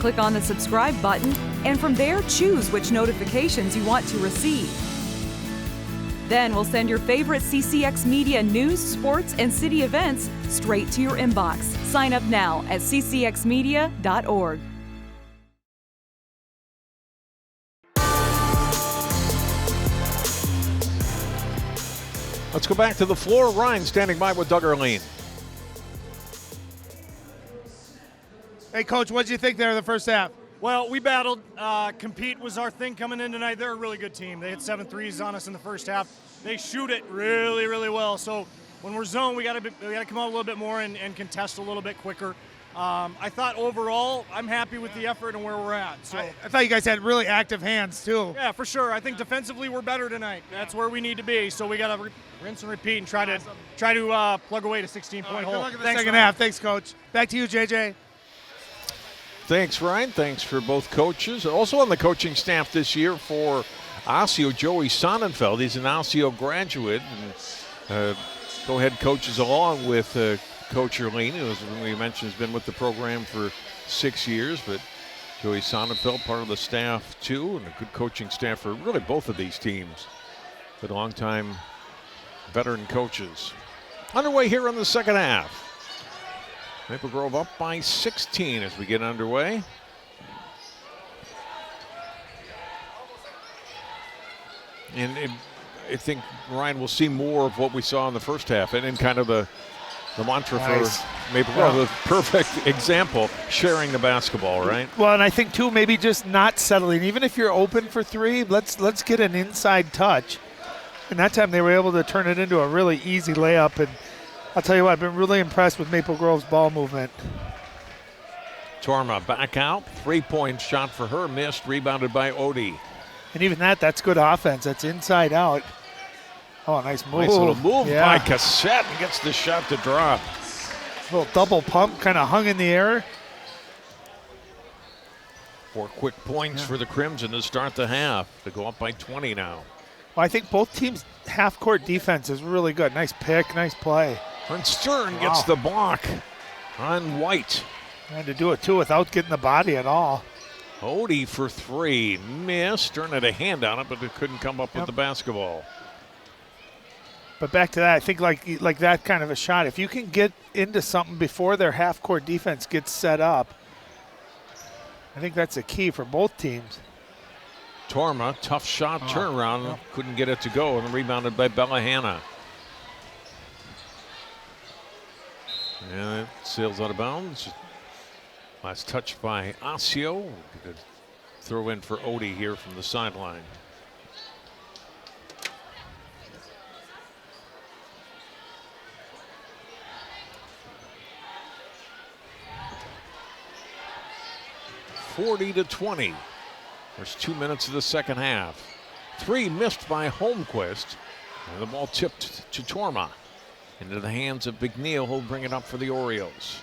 Click on the subscribe button, and from there choose which notifications you want to receive. Then we'll send your favorite CCX Media news, sports, and city events straight to your inbox. Sign up now at ccxmedia.org. Let's go back to the floor. Ryan standing by with Doug Erlene. Hey, Coach, what did you think there in the first half? Well, we battled. Compete was our thing coming in tonight. They're a really good team. They hit 7 threes on us in the first half. They shoot it really, really well. So when we're zoned, we got to come out a little bit more and contest a little bit quicker. I thought overall, I'm happy with the effort and where we're at. So I thought you guys had really active hands, too. Yeah, for sure. I think defensively we're better tonight. That's where we need to be. So we got to rinse and repeat and try to plug away to 16-point hole. Good luck in the second half. Thanks, Coach. Back to you, JJ. Thanks, Ryan. Thanks for both coaches. Also on the coaching staff this year for Osseo, Joey Sonnenfeld. He's an Osseo graduate and co-head coaches along with Coach Erlene, who, as we mentioned, has been with the program for 6 years. But Joey Sonnenfeld, part of the staff too, and a good coaching staff for really both of these teams. Good long-time veteran coaches. Underway here in the second half. Maple Grove up by 16 as we get underway. And I think, Ryan, will see more of what we saw in the first half and in kind of the mantra for Maple Grove. The perfect example, sharing the basketball, right? Well, and I think, too, maybe just not settling. Even if you're open for 3, let's get an inside touch. And that time they were able to turn it into a really easy layup. And I'll tell you what, I've been really impressed with Maple Grove's ball movement. Torma back out. 3-point shot for her. Missed. Rebounded by Odie. And even that's good offense. That's inside out. Oh, nice move. Nice little move by Cassette. He gets the shot to drop. Little double pump, kind of hung in the air. 4 quick points for the Crimson to start the half. To go up by 20 now. Well, I think both teams' half-court defense is really good. Nice pick, nice play. And Stern gets the block on White. Had to do it, too, without getting the body at all. Odie for 3. Missed. Stern had a hand on it, but it couldn't come up with the basketball. But back to that, I think like that kind of a shot, if you can get into something before their half-court defense gets set up, I think that's the key for both teams. Torma, tough shot, turnaround, couldn't get it to go, and rebounded by Bella Hanna. And it sails out of bounds. Last touch by Osseo. Throw in for Odie here from the sideline. (40-20). There's 2 minutes of the second half. 3 missed by Holmquist. And the ball tipped to Torma. Into the hands of McNeil, who'll bring it up for the Orioles.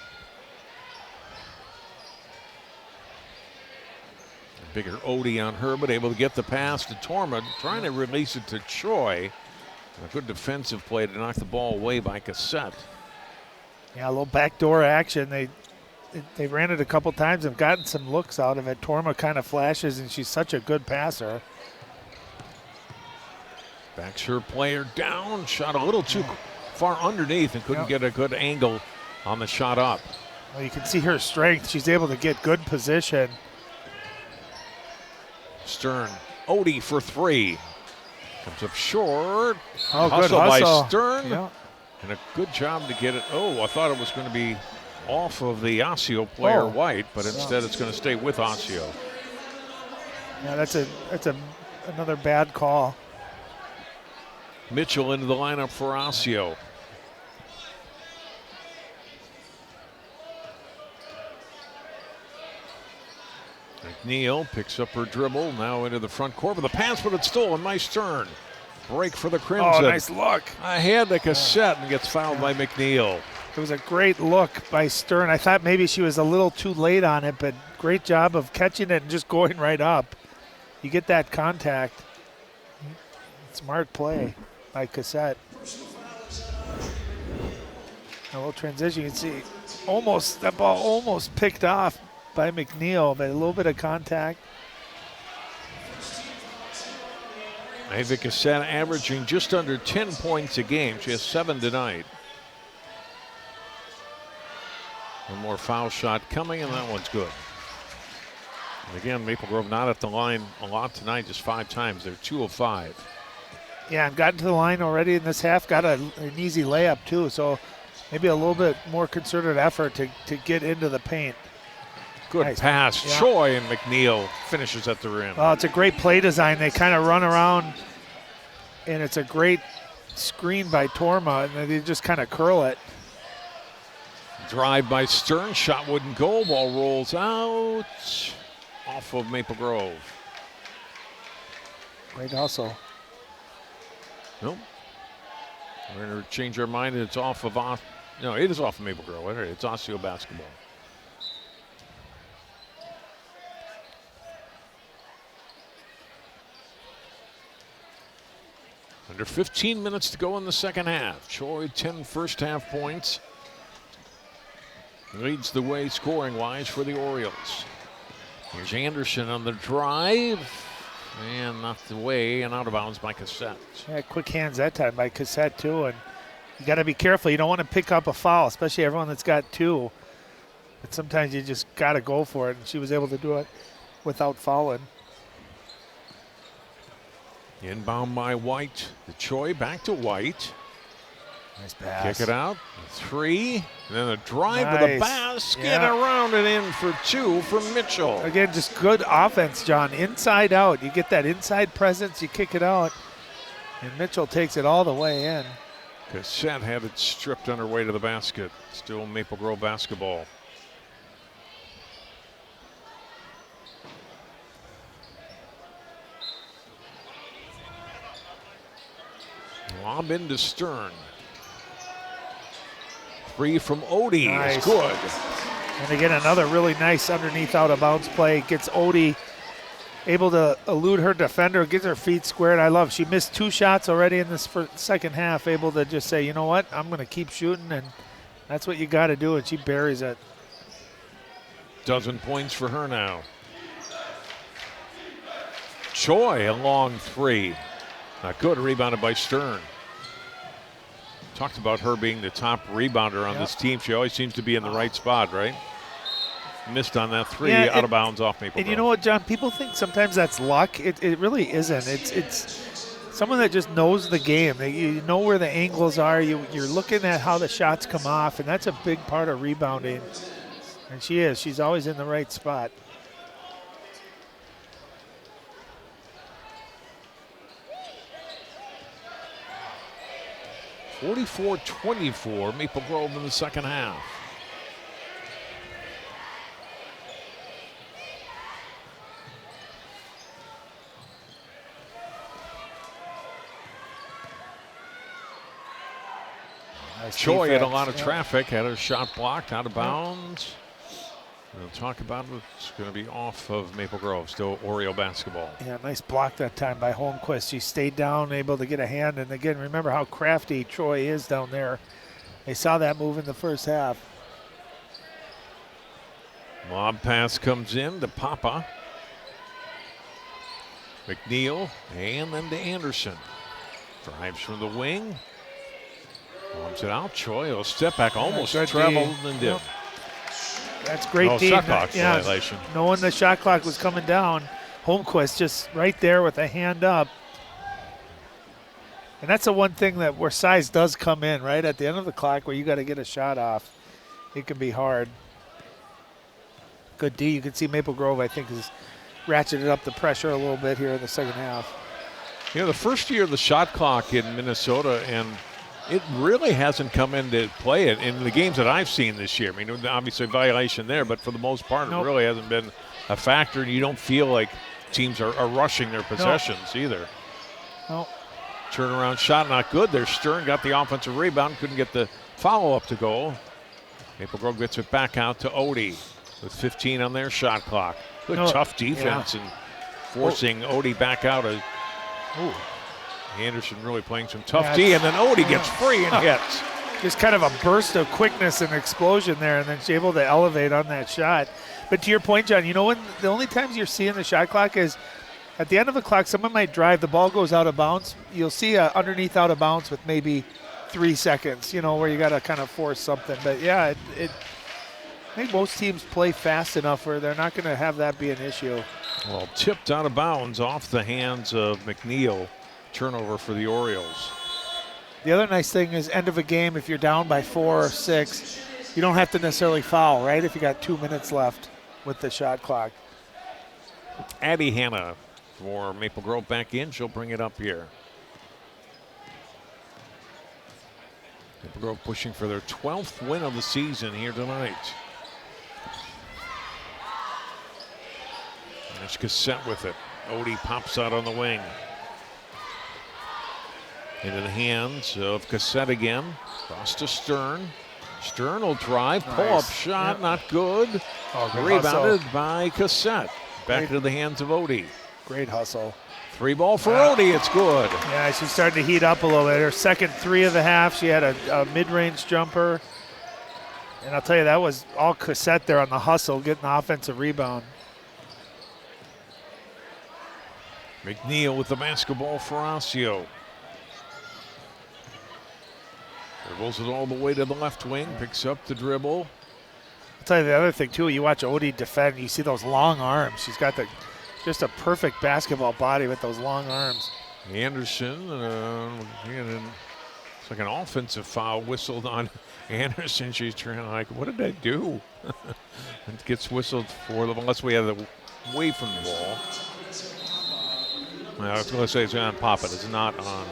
A bigger Odie on her, but able to get the pass to Torma, trying to release it to Choi. A good defensive play to knock the ball away by Cassette. Yeah, a little backdoor action. They ran it a couple times and gotten some looks out of it. Torma kind of flashes, and she's such a good passer. Backs her player down, shot a little too far underneath and couldn't get a good angle on the shot up. Well, you can see her strength. She's able to get good position. Stern, Odie for 3. Comes up short. Oh, hustle good hustle by Stern. Yeah. And a good job to get it. Oh, I thought it was going to be off of the Osseo player, White, but instead it's going to stay with Osseo. Yeah, that's another bad call. Mitchell into the lineup for Osseo. McNeil picks up her dribble, now into the front court with a pass, but it's stolen. Nice turn. Break for the Crimson. Oh, nice look. Ahead to Cassette and gets fouled by McNeil. It was a great look by Stern. I thought maybe she was a little too late on it, but great job of catching it and just going right up. You get that contact. Smart play by Cassette. A little transition. You can see that ball almost picked off by McNeil, but a little bit of contact. Ava Cassette averaging just under 10 points a game. She has 7 tonight. One more foul shot coming, and that one's good. And again, Maple Grove not at the line a lot tonight, just 5 times. They're 2 of 5. Yeah, and gotten to the line already in this half. Got an easy layup, too. So maybe a little bit more concerted effort to get into the paint. Good nice pass. Yeah. Choi and McNeil finishes at the rim. Well, it's a great play design. They kind of run around, and it's a great screen by Torma, and they just kind of curl it. Drive by Stern. Shot wouldn't go. Ball rolls out off of Maple Grove. Great hustle. Nope. We're going to change our mind. It's off of no, it is off of Maple Grove. It's Osseo basketball. Under 15 minutes to go in the second half. Choi 10 first half points. Leads the way scoring-wise for the Orioles. Here's Anderson on the drive. And not the way, and out of bounds by Cassette. Yeah, quick hands that time by Cassette, too. And you got to be careful. You don't want to pick up a foul, especially everyone that's got 2. But sometimes you just got to go for it. And she was able to do it without fouling. Inbound by White. The Choi back to White. Nice pass. Kick it out. 3. And then a drive to the basket. Yeah. Around and in for 2 from Mitchell. Again, just good offense, John. Inside out. You get that inside presence. You kick it out. And Mitchell takes it all the way in. Cassette had it stripped on her way to the basket. Still Maple Grove basketball. Lob into Stern. three from Odie Nice. is good. And again, another really nice underneath out of bounds play. Gets Odie able to elude her defender, gets her feet squared. I love, she missed 2 shots already in this second half, able to just say, you know what, I'm going to keep shooting, and that's what you got to do, and she buries it. Dozen points for her now. Choi, a long three. Not good, rebounded by Stern. Talked about her being the top rebounder on this team. She always seems to be in the right spot, right? Missed on that three, out of bounds off Maple Grove. And you know what, John? People think sometimes that's luck. It really isn't. It's someone that just knows the game. You know where the angles are. You're looking at how the shots come off, and that's a big part of rebounding. And she is. She's always in the right spot. (44-24) Maple Grove in the second half. Nice Choi had a defense. lot of traffic, had her shot blocked, out of bounds. We'll talk about what's going to be off of Maple Grove. Still Oriole basketball. Yeah, nice block that time by Holmquist. She stayed down, able to get a hand. And again, remember how crafty Troy is down there. They saw that move in the first half. Lob pass comes in to Papa. McNeil, and then to Anderson. Drives from the wing. Lobs it out. Choi will step back, almost traveled and did. That's great D. Shot clock violation. Knowing the shot clock was coming down, Holmquist just right there with a hand up. And that's the one thing that where size does come in, right? At the end of the clock where you got to get a shot off, it can be hard. Good D. You can see Maple Grove, I think, has ratcheted up the pressure a little bit here in the second half. You know, the first year of the shot clock in Minnesota, and it really hasn't come into play in the games that I've seen this year. I mean, obviously a violation there, but for the most part, it really hasn't been a factor. And you don't feel like teams are rushing their possessions either. No. Turnaround shot, not good there. Stern got the offensive rebound, couldn't get the follow-up to go. Maple Grove gets it back out to Odie with 15 on their shot clock. Good tough defense and forcing Odie back out. Anderson really playing some tough D, and then Odie gets free and hits. Just kind of a burst of quickness and explosion there, and then she's able to elevate on that shot. But to your point, John, you know when the only times you're seeing the shot clock is at the end of the clock, someone might drive, the ball goes out of bounds. You'll see underneath out of bounds with maybe 3 seconds, you know, where you got to kind of force something. But yeah, I think most teams play fast enough where they're not going to have that be an issue. Well, tipped out of bounds off the hands of McNeil. Turnover for the Orioles. The other nice thing is end of a game, if you're down by 4 or 6, you don't have to necessarily foul, right, if you got 2 minutes left with the shot clock. Addie Hanna for Maple Grove back in. She'll bring it up here. Maple Grove pushing for their 12th win of the season here tonight. There's Cassette with it. Odie pops out on the wing. Into the hands of Cassette again. Cross to Stern. Stern will drive. Pull-up shot, not good. Rebounded by Cassette. Back into the hands of Odie. Great hustle. 3 ball for Odie. It's good. Yeah, she's starting to heat up a little bit. Her second 3 of the half, she had a mid-range jumper. And I'll tell you, that was all Cassette there on the hustle, getting the offensive rebound. McNeil with the basketball for Osseo. Dribbles it all the way to the left wing, picks up the dribble. I'll tell you the other thing, too, you watch Odie defend, you see those long arms. She's got just a perfect basketball body with those long arms. Anderson, it's like an offensive foul whistled on Anderson. She's trying like, what did I do? It gets whistled for them unless we have the away from the ball. I was going to say it's on Papa. It's not on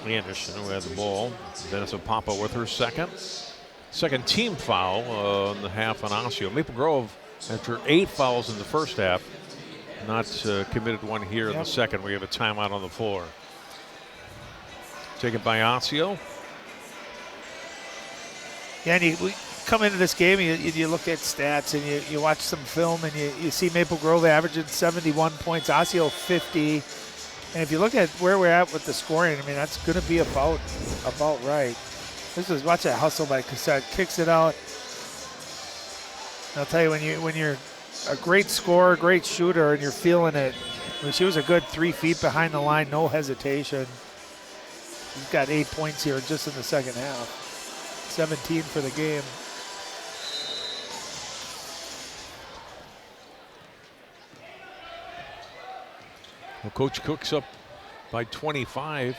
Anderson, who had the ball. Then it's a Papa with her second team foul in the half on Osseo. Maple Grove, after 8 fouls in the first half, not committed one here in the second. We have a timeout on the floor. Taken by Osseo. Yeah, and we come into this game, you look at stats, and you watch some film, and you see Maple Grove averaging 71 points, Osseo 50. And if you look at where we're at with the scoring, I mean, that's going to be about right. Watch that hustle by Cassette, kicks it out. And I'll tell you, when you're a great scorer, great shooter, and you're feeling it, I mean, she was a good 3 feet behind the line, no hesitation. She's got 8 points here just in the second half. 17 for the game. Well, Coach Cook's up by 25.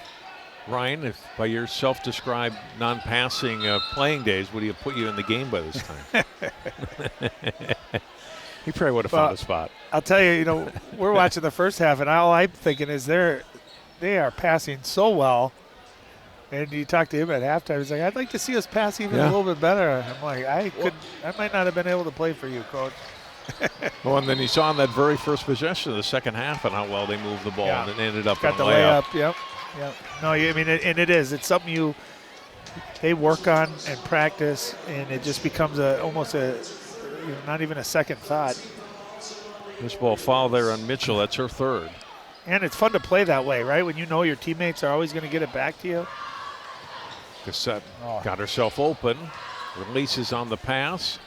Ryan, if by your self-described non-passing playing days, would he have put you in the game by this time? He probably would have found a spot. I'll tell you, we're watching the first half, and all I'm thinking is they are passing so well. And you talk to him at halftime, he's like, I'd like to see us pass even a little bit better. I'm like, I might not have been able to play for you, Coach. Well, and then you saw in that very first possession of the second half and how well they moved the ball and it ended up got on the layup. Yep. No, I mean, it's something they work on and practice, and it just becomes almost not even a second thought. This ball foul there on Mitchell. That's her third. And it's fun to play that way, right? When you know your teammates are always going to get it back to you. Cassette got herself open. Releases on the pass.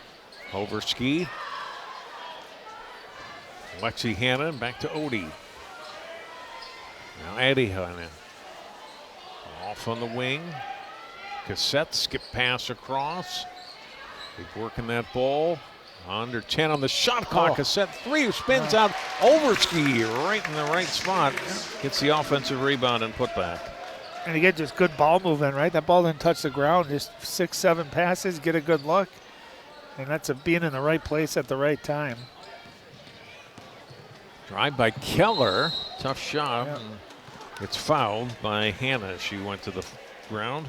Over ski. Lexi Hannon back to Odie. Now Addie Hannon. Off on the wing. Cassette skip pass across. Keep working that ball. Under 10 on the shot clock. Cassette 3 spins out over ski right in the right spot. Gets the offensive rebound and put back. And you get just good ball movement, right? That ball didn't touch the ground. Just 6-7 passes, get a good look. And that's being in the right place at the right time. Drive by Keller. Tough shot. Yeah. It's fouled by Hannah. She went to the ground.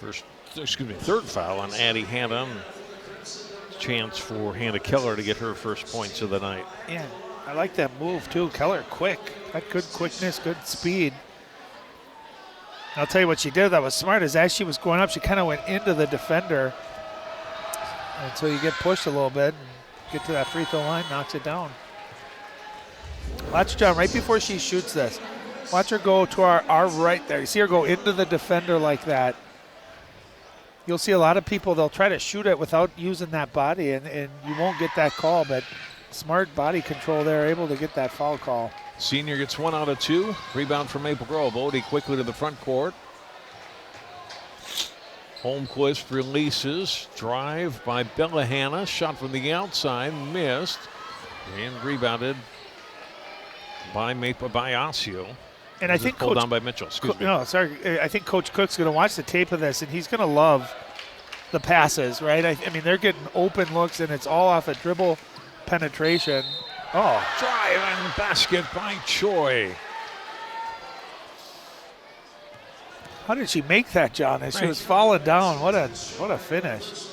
Third foul on Addie Hannah. Chance for Hannah Keller to get her first points of the night. Yeah, I like that move too. Keller quick. Got good quickness, good speed. And I'll tell you what she did that was smart is as she was going up, she kind of went into the defender. And so you get pushed a little bit and get to that free throw line, knocks it down. Watch John, right before she shoots this, watch her go to our right there. You see her go into the defender like that. You'll see a lot of people, they'll try to shoot it without using that body, and you won't get that call, but smart body control there, able to get that foul call. Senior gets 1 out of 2. Rebound from Maple Grove. Odie quickly to the front court. Holmquist releases. Drive by Bella Hanna. Shot from the outside. Missed. And rebounded by Osseo. And I think pulled down by Mitchell. Excuse me. No, sorry. I think Coach Cook's going to watch the tape of this, and he's going to love the passes, right? I mean, they're getting open looks, and it's all off a dribble penetration. Oh. Drive and basket by Choi. How did she make that, John? As she was falling down. What a finish.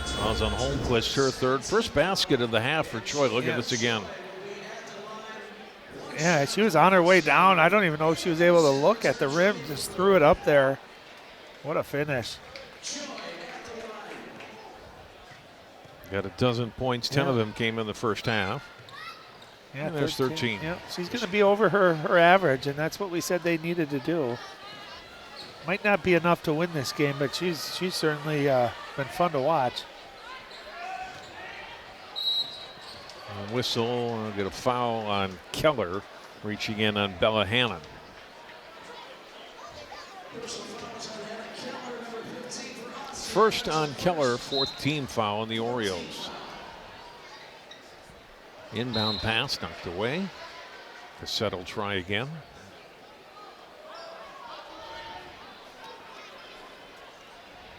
Fouls on Holmquist, her third. First basket of the half for Choi. Look at this again. Yeah, she was on her way down. I don't even know if she was able to look at the rim. Just threw it up there. What a finish. Got a dozen points. 10 of them came in the first half. Yeah, and there's 13. Yeah, she's going to be over her average, and that's what we said they needed to do. Might not be enough to win this game, but she's certainly been fun to watch. Whistle, get a foul on Keller, reaching in on Bella Hannon. First on Keller, 4th team foul on the Orioles. Inbound pass knocked away. Cassette will try again.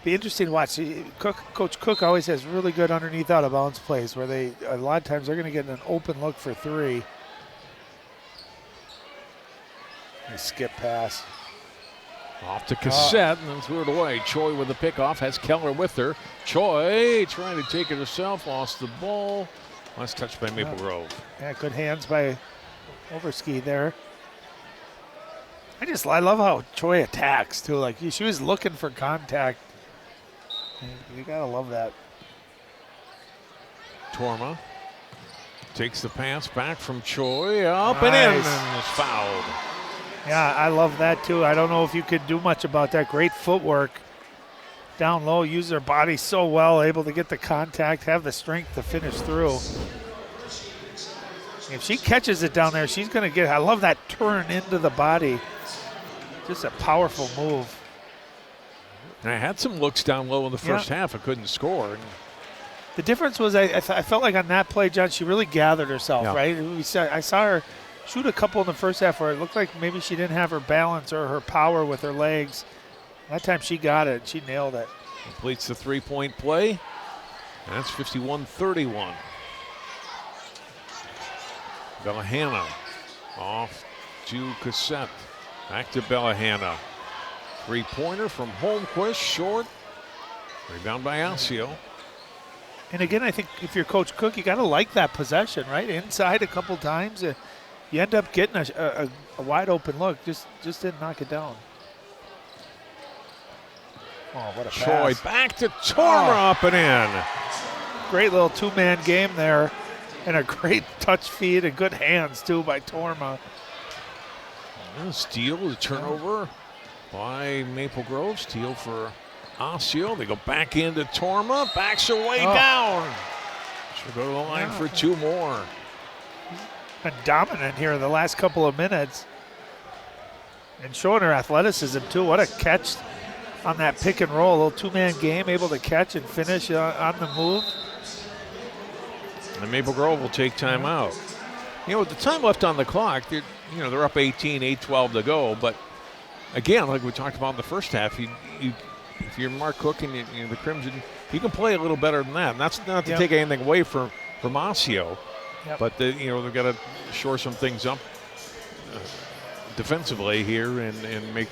Be interesting to watch. Coach Cook always has really good underneath out of bounds plays where a lot of times they're going to get an open look for 3. A skip pass. Off to Cassette and then threw it away. Choi with the pickoff, has Keller with her. Choi trying to take it herself, lost the ball. Last touch by Maple Grove. Yeah, good hands by Overski there. I love how Choi attacks too. Like she was looking for contact. You gotta love that. Torma takes the pass back from Choi, up and in, and is fouled. Yeah, I love that too. I don't know if you could do much about that. Great footwork. Down low, use their body so well, able to get the contact, have the strength to finish through. If she catches it down there, she's going to get, I love that turn into the body. Just a powerful move. And I had some looks down low in the first half. I couldn't score. The difference was I felt like on that play, John, she really gathered herself, right? I saw her shoot a couple in the first half where it looked like maybe she didn't have her balance or her power with her legs. That time she got it. She nailed it. Completes the three-point play. And that's 51-31. Bellahanna off to Cassette. Back to Bellahanna. Three-pointer from Holmquist, short. Rebound by Osseo. And again, I think if you're Coach Cook, you got to like that possession, right? Inside a couple times. You end up getting a wide-open look. Just didn't knock it down. Oh, what a pass. Choi back to Torma, up and in. Great little two-man game there. And a great touch feed and good hands, too, by Torma. Steal, a turnover by Maple Grove. Steal for Osseo. They go back into Torma. Backs away down. She'll go to the line for two more. Been dominant here in the last couple of minutes. And showing her athleticism, too. What a catch on that pick and roll. A little two-man game, able to catch and finish on the move. And Maple Grove will take time out. You know, with the time left on the clock, they're up 18, 8-12 to go. But again, like we talked about in the first half, if you're Mark Cook and the Crimson, you can play a little better than that. And that's not to take anything away from Osseo. But they've got to shore some things up defensively here and make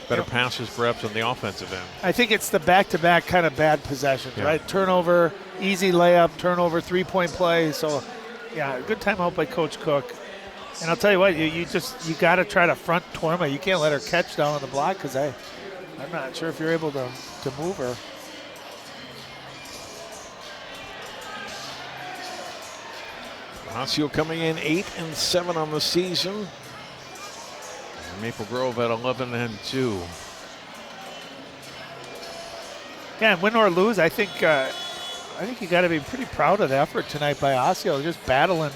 better passes perhaps on the offensive end. I think it's the back-to-back kind of bad possessions, right? Turnover, easy layup, turnover, three-point play. So, good timeout by Coach Cook. And I'll tell you what, you got to try to front Torma. You can't let her catch down on the block because I'm not sure if you're able to move her. Osseo coming in 8-7 on the season. Maple Grove at 11-2. Yeah, and win or lose, I think you got to be pretty proud of the effort tonight by Osseo. Just battling,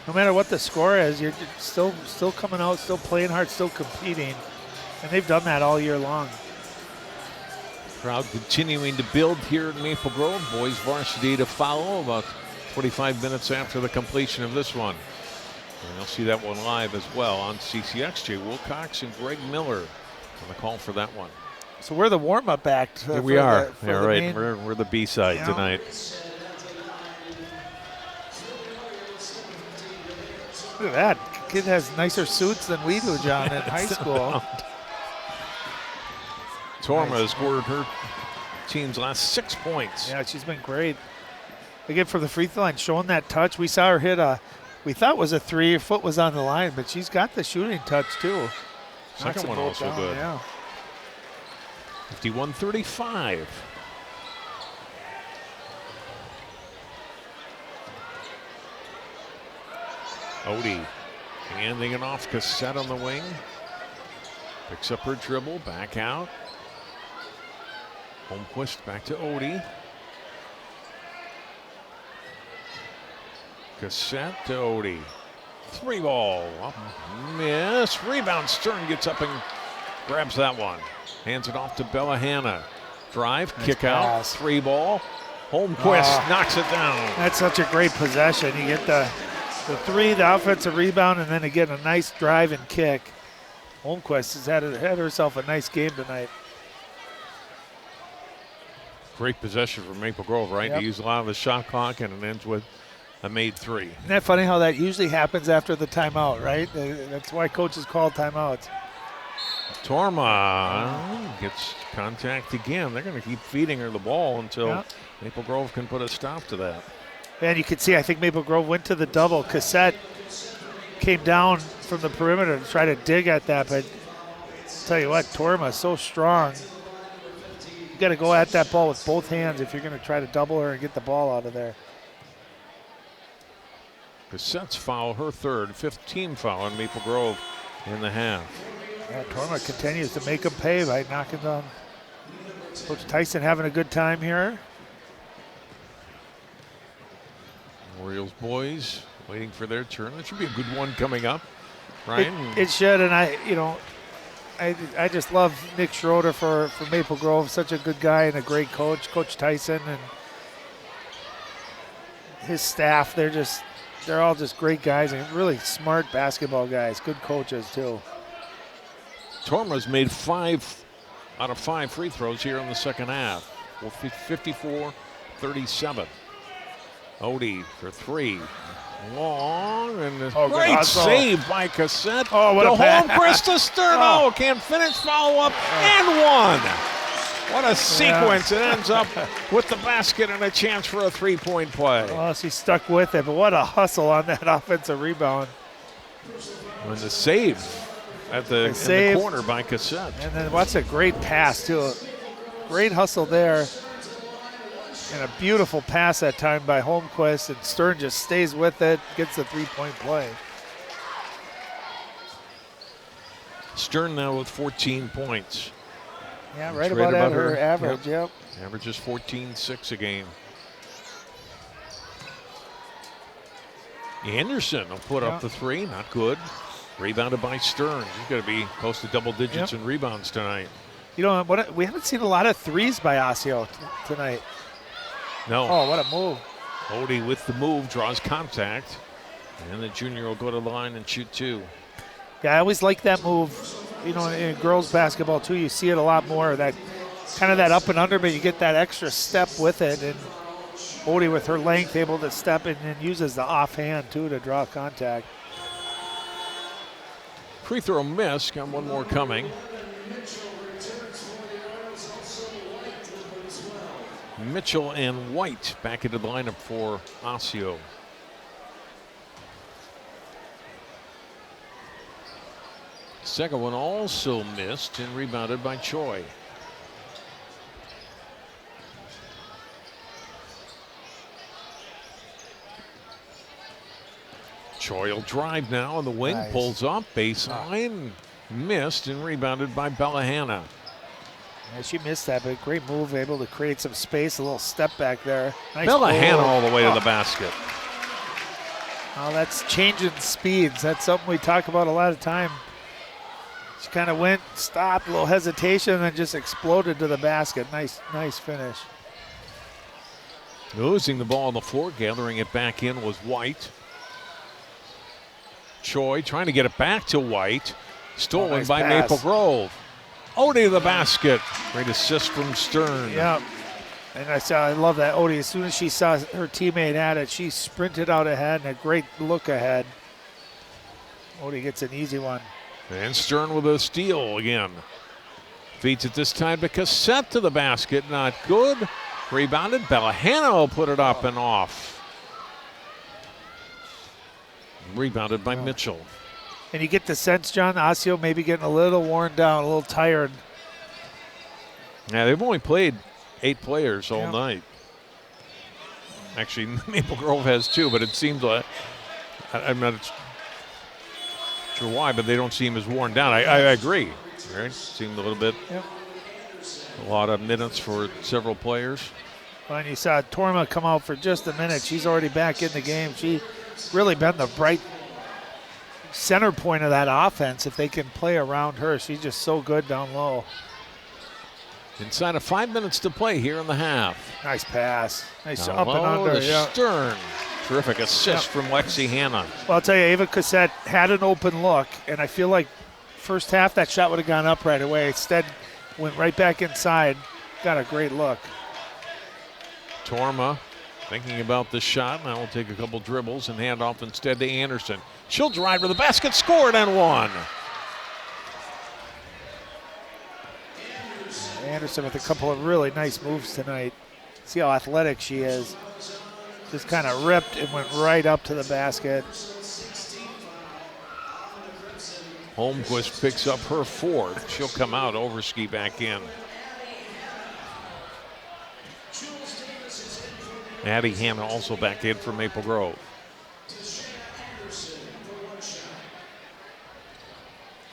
no matter what the score is. You're still coming out, still playing hard, still competing, and they've done that all year long. Crowd continuing to build here in Maple Grove. Boys varsity to follow about 25 minutes after the completion of this one. And you'll see that one live as well on CCX. Jay Wilcox and Greg Miller on the call for that one. So we're the warm-up act. Here we are. Right. We're the B-side tonight. Look at that. Kid has nicer suits than we do, John, in high school. Torma has scored her team's last 6 points. Yeah, she's been great. Again, from the free throw line, showing that touch. We saw her hit we thought was a three. Her foot was on the line, but she's got the shooting touch, too. Second one also good. Yeah. 51-35. Odie handing it off. Cassette on the wing. Picks up her dribble. Back out. Holmquist back to Odie. Cassette to Odie. Three ball. Up, miss. Rebound. Stern gets up and grabs that one. Hands it off to Bellahanna. Drive, nice kick pass. Out. Three ball. Holmquist knocks it down. That's such a great possession. You get the three, the offensive rebound, and then again a nice drive and kick. Holmquist has had herself a nice game tonight. Great possession for Maple Grove, right? They use a lot of the shot clock, and it ends with a made three. Isn't that funny how that usually happens after the timeout, right? That's why coaches call timeouts. Torma gets contact again. They're going to keep feeding her the ball until Maple Grove can put a stop to that. And you can see, I think Maple Grove went to the double. Cassette came down from the perimeter to try to dig at that, but I'll tell you what, Torma is so strong. You got to go at that ball with both hands if you're going to try to double her and get the ball out of there. Cassette's foul, her third, 5th team foul on Maple Grove in the half. Yeah, Torma continues to make them pay by knocking down. Coach Tyson having a good time here. Orioles boys waiting for their turn. That should be a good one coming up, Ryan. It should, and I just love Nick Schroeder for Maple Grove. Such a good guy and a great coach, Coach Tyson, and his staff. They're all just great guys and really smart basketball guys. Good coaches too. Torma's made 5 out of 5 free throws here in the second half. 54-37. Odie for 3. Long and a great save by Cassette. Oh, what a pass. pass. Krista Sterno can't finish, follow up, and 1. What a sequence. It ends up with the basket and a chance for a 3-point play. Well, she stuck with it, but what a hustle on that offensive rebound. And the save at in the corner by Cassette. And then what's a great pass, too. Great hustle there. And a beautiful pass that time by Holmquist, and Stern just stays with it, gets the 3-point play. Stern now with 14 points. Yeah, right about at her average, yep. Averages 14-6 a game. Anderson will put up the 3, not good. Rebounded by Stern. He's going to be close to double digits in rebounds tonight. You know what? We haven't seen a lot of threes by Osseo tonight. No. Oh, what a move. Odie with the move, draws contact. And the junior will go to the line and shoot 2. Yeah, I always like that move. You know, in girls basketball too, you see it a lot more. That kind of that up and under, but you get that extra step with it. And Odie with her length able to step in and uses the offhand too to draw contact. Free throw miss. Got one more coming. Mitchell and White back into the lineup for Osseo. Second one also missed and rebounded by Choi. Choi will drive now, and the wing pulls up. Baseline missed and rebounded by Bellahanna. Yeah, she missed that, but great move, able to create some space, a little step back there. Nice Bellahanna all the way to the basket. Oh, that's changing speeds. That's something we talk about a lot of time. She kind of went, stopped, a little hesitation, and then just exploded to the basket. Nice finish. Losing the ball on the floor, gathering it back in was White. Choi trying to get it back to White. Stolen nice by pass. Maple Grove. Odie to the basket. Great assist from Stern. Yeah. And I love that. Odie, as soon as she saw her teammate at it, she sprinted out ahead and a great look ahead. Odie gets an easy one. And Stern with a steal again. Feeds it this time to Cassette to the basket. Not good. Rebounded. Bellahanna will put it up and off. Rebounded by Mitchell. And you get the sense, John, Osseo maybe getting a little worn down, a little tired. Yeah, they've only played 8 players all night. Actually, Maple Grove has 2, but it seems like, I'm not sure why, but they don't seem as worn down. I agree. Right? Seemed a little bit, a lot of minutes for several players. Well, and you saw Torma come out for just a minute. She's already back in the game. She really been the bright center point of that offense. If they can play around her, she's just so good down low. Inside of 5 minutes to play here in the half. Nice pass. Nice Down up and low under. to Stern. Terrific assist from Lexi Hanna. Well, I'll tell you, Ava Cassette had an open look, and I feel like first half that shot would have gone up right away. Instead, went right back inside. Got a great look. Torma thinking about the shot. Now we'll take a couple dribbles and hand off instead to Anderson. She'll drive to the basket, scored, and 1. Anderson with a couple of really nice moves tonight. See how athletic she is. Just kind of ripped and went right up to the basket. Holmquist picks up her fourth. She'll come out. Overski back in. Addie Hanna also back in for Maple Grove.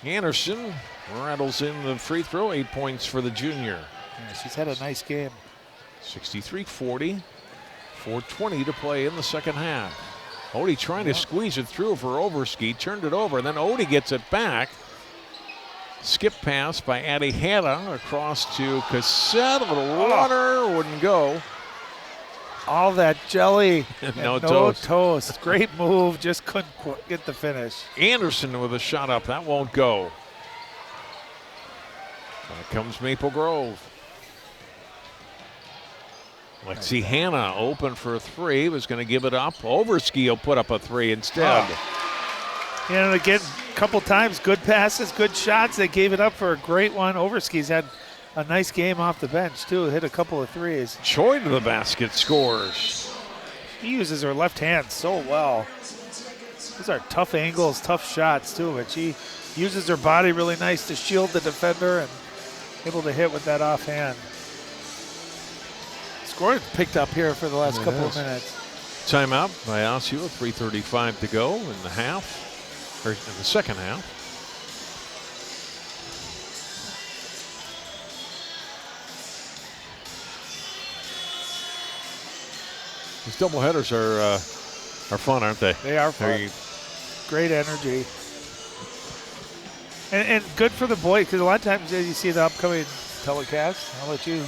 Anderson rattles in the free throw. 8 points for the junior. Yeah, she's had a nice game. 63-40. 4:20 to play in the second half. Odie trying to squeeze it through for Overski. Turned it over. Then Odie gets it back. Skip pass by Addie Hanna across to Cassette. A little water. Wouldn't go. All that jelly. No toast. Great move. Just couldn't get the finish. Anderson with a shot up. That won't go. Here comes Maple Grove. Lexi Hanna open for a three. Was going to give it up. Overski will put up a three instead. And again, a couple times, good passes, good shots. They gave it up for a great one. Overski's had a nice game off the bench, too. Hit a couple of threes. Choi to the basket, scores. She uses her left hand so well. These are tough angles, tough shots, too. But she uses her body really nice to shield the defender and able to hit with that offhand. Score picked up here for the last couple of minutes. Timeout by Osseo, 3:35 to go in the half, or in the second half. These doubleheaders are fun, aren't they? They are fun. Great energy. And good for the boys, because a lot of times you see the upcoming telecast. I'll let you.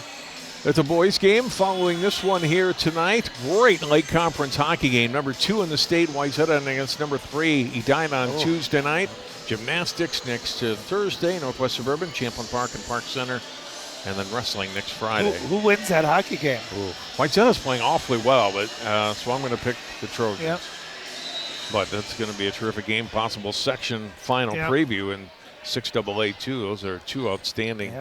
It's a boys game following this one here tonight. Great Lake Conference hockey game. Number 2 in the state, Wayzata against number 3, Edina on Tuesday night. Gymnastics next Thursday, Northwest Suburban, Champlin Park and Park Center. And then wrestling next Friday. Who wins that hockey game? Wayzata's playing awfully well, but so I'm going to pick the Trojans. Yep. But that's going to be a terrific game. Possible section final preview in 6AA too. Those are two outstanding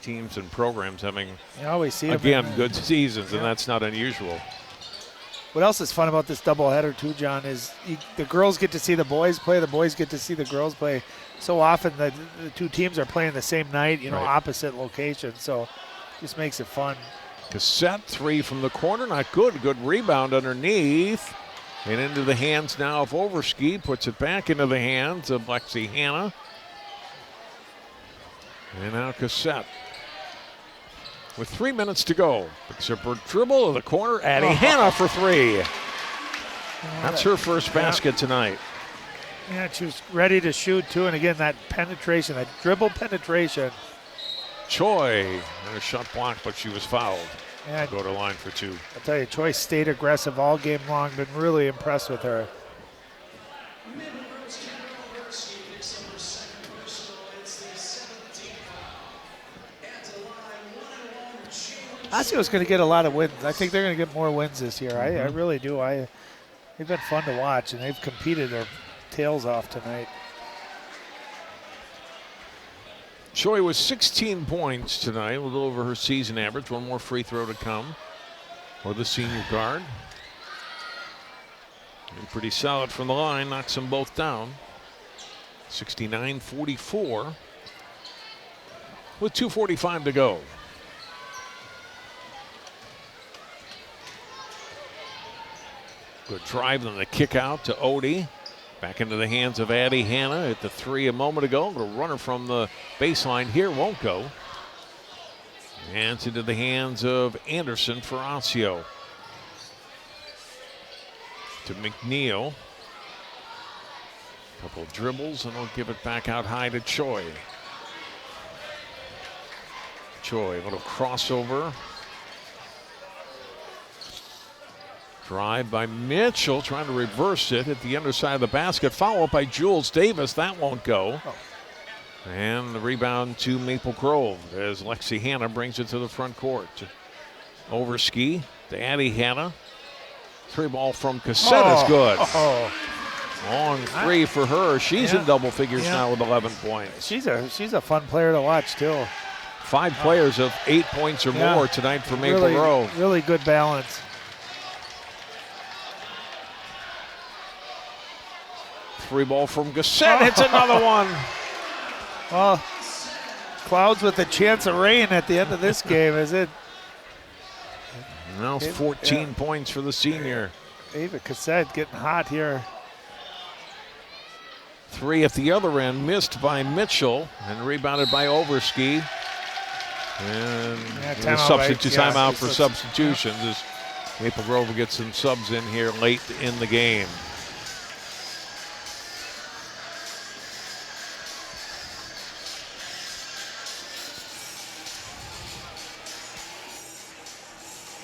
teams and programs having, you always see again, good seasons, and that's not unusual. What else is fun about this doubleheader too, John, is the girls get to see the boys play, the boys get to see the girls play. So often the two teams are playing the same night, opposite locations, so just makes it fun. Cassette, 3 from the corner, not good. Good rebound underneath. And into the hands now of Overski, puts it back into the hands of Lexi Hanna. And now Cassette. With 3 minutes to go. Picks up her dribble to the corner. Addie Hanna for 3. That's her first basket tonight. Yeah, she was ready to shoot too. And again, that penetration, that dribble penetration. Choi and a shot block, but she was fouled. Yeah, go to line for 2. I'll tell you, Choi stayed aggressive all game long. Been really impressed with her. Osceo's going to get a lot of wins. I think they're going to get more wins this year. I really do. They've been fun to watch, and they've competed their tails off tonight. Choi was 16 points tonight, a little over her season average. One more free throw to come for the senior guard. And pretty solid from the line, knocks them both down. 69-44 with 2:45 to go. Good drive, then the kick out to Odie. Back into the hands of Addie Hanna at the 3 a moment ago. The runner from the baseline here won't go. And it's into the hands of Anderson for Osseo. To McNeil. Couple dribbles, and he'll give it back out high to Choi. Choi, a little crossover. Drive by Mitchell, trying to reverse it at the underside of the basket. Follow up by Jules Davis. That won't go. And the rebound to Maple Grove as Lexi Hanna brings it to the front court. Overski to Addie Hanna. 3 ball from Cassette is good. Long 3 for her. She's in double figures now with 11 points. She's a fun player to watch too. 5 players of 8 points or more tonight for Maple Grove. Really good balance. 3 ball from Cassette. Hits another one. Well, clouds with a chance of rain at the end of this game, is it? Now it's 14 points for the senior. Ava Cassette getting hot here. 3 at the other end, missed by Mitchell and rebounded by Overski. And timeout for substitutions as Maple Grove will get some subs in here late in the game.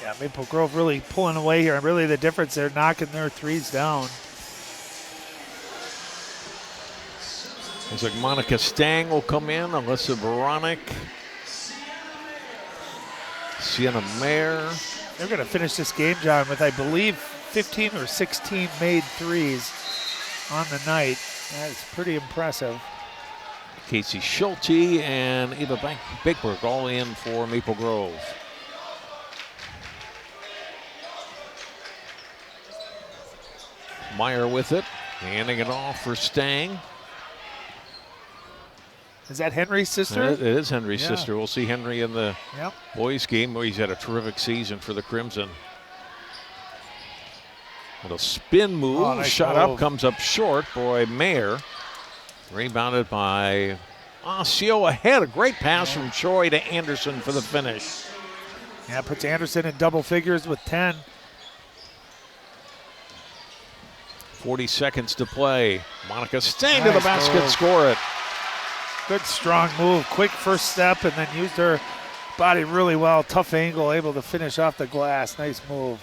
Yeah, Maple Grove really pulling away here. And really the difference, they're knocking their threes down. Looks like Monica Stang will come in, Alyssa Veronic, Sienna Mayer. They're going to finish this game, John, with I believe 15 or 16 made threes on the night. That is pretty impressive. Casey Schulte and Eva Bakeberg all in for Maple Grove. Meyer with it, handing it off for Stang. Is that Henry's sister? It is Henry's sister. We'll see Henry in the Yep. boys game where he's had a terrific season for the Crimson. Little spin move, nice shot move. up, comes up short. Boy, Mayer. Rebounded by Osseo ahead. A great pass from Troy to Anderson for the finish. Yeah, puts Anderson in double figures with 10. 40 seconds to play. Monica Stang to the Nice basket, move. score it. Good strong move, quick first step, and then used her body really well. Tough angle, able to finish off the glass. Nice move.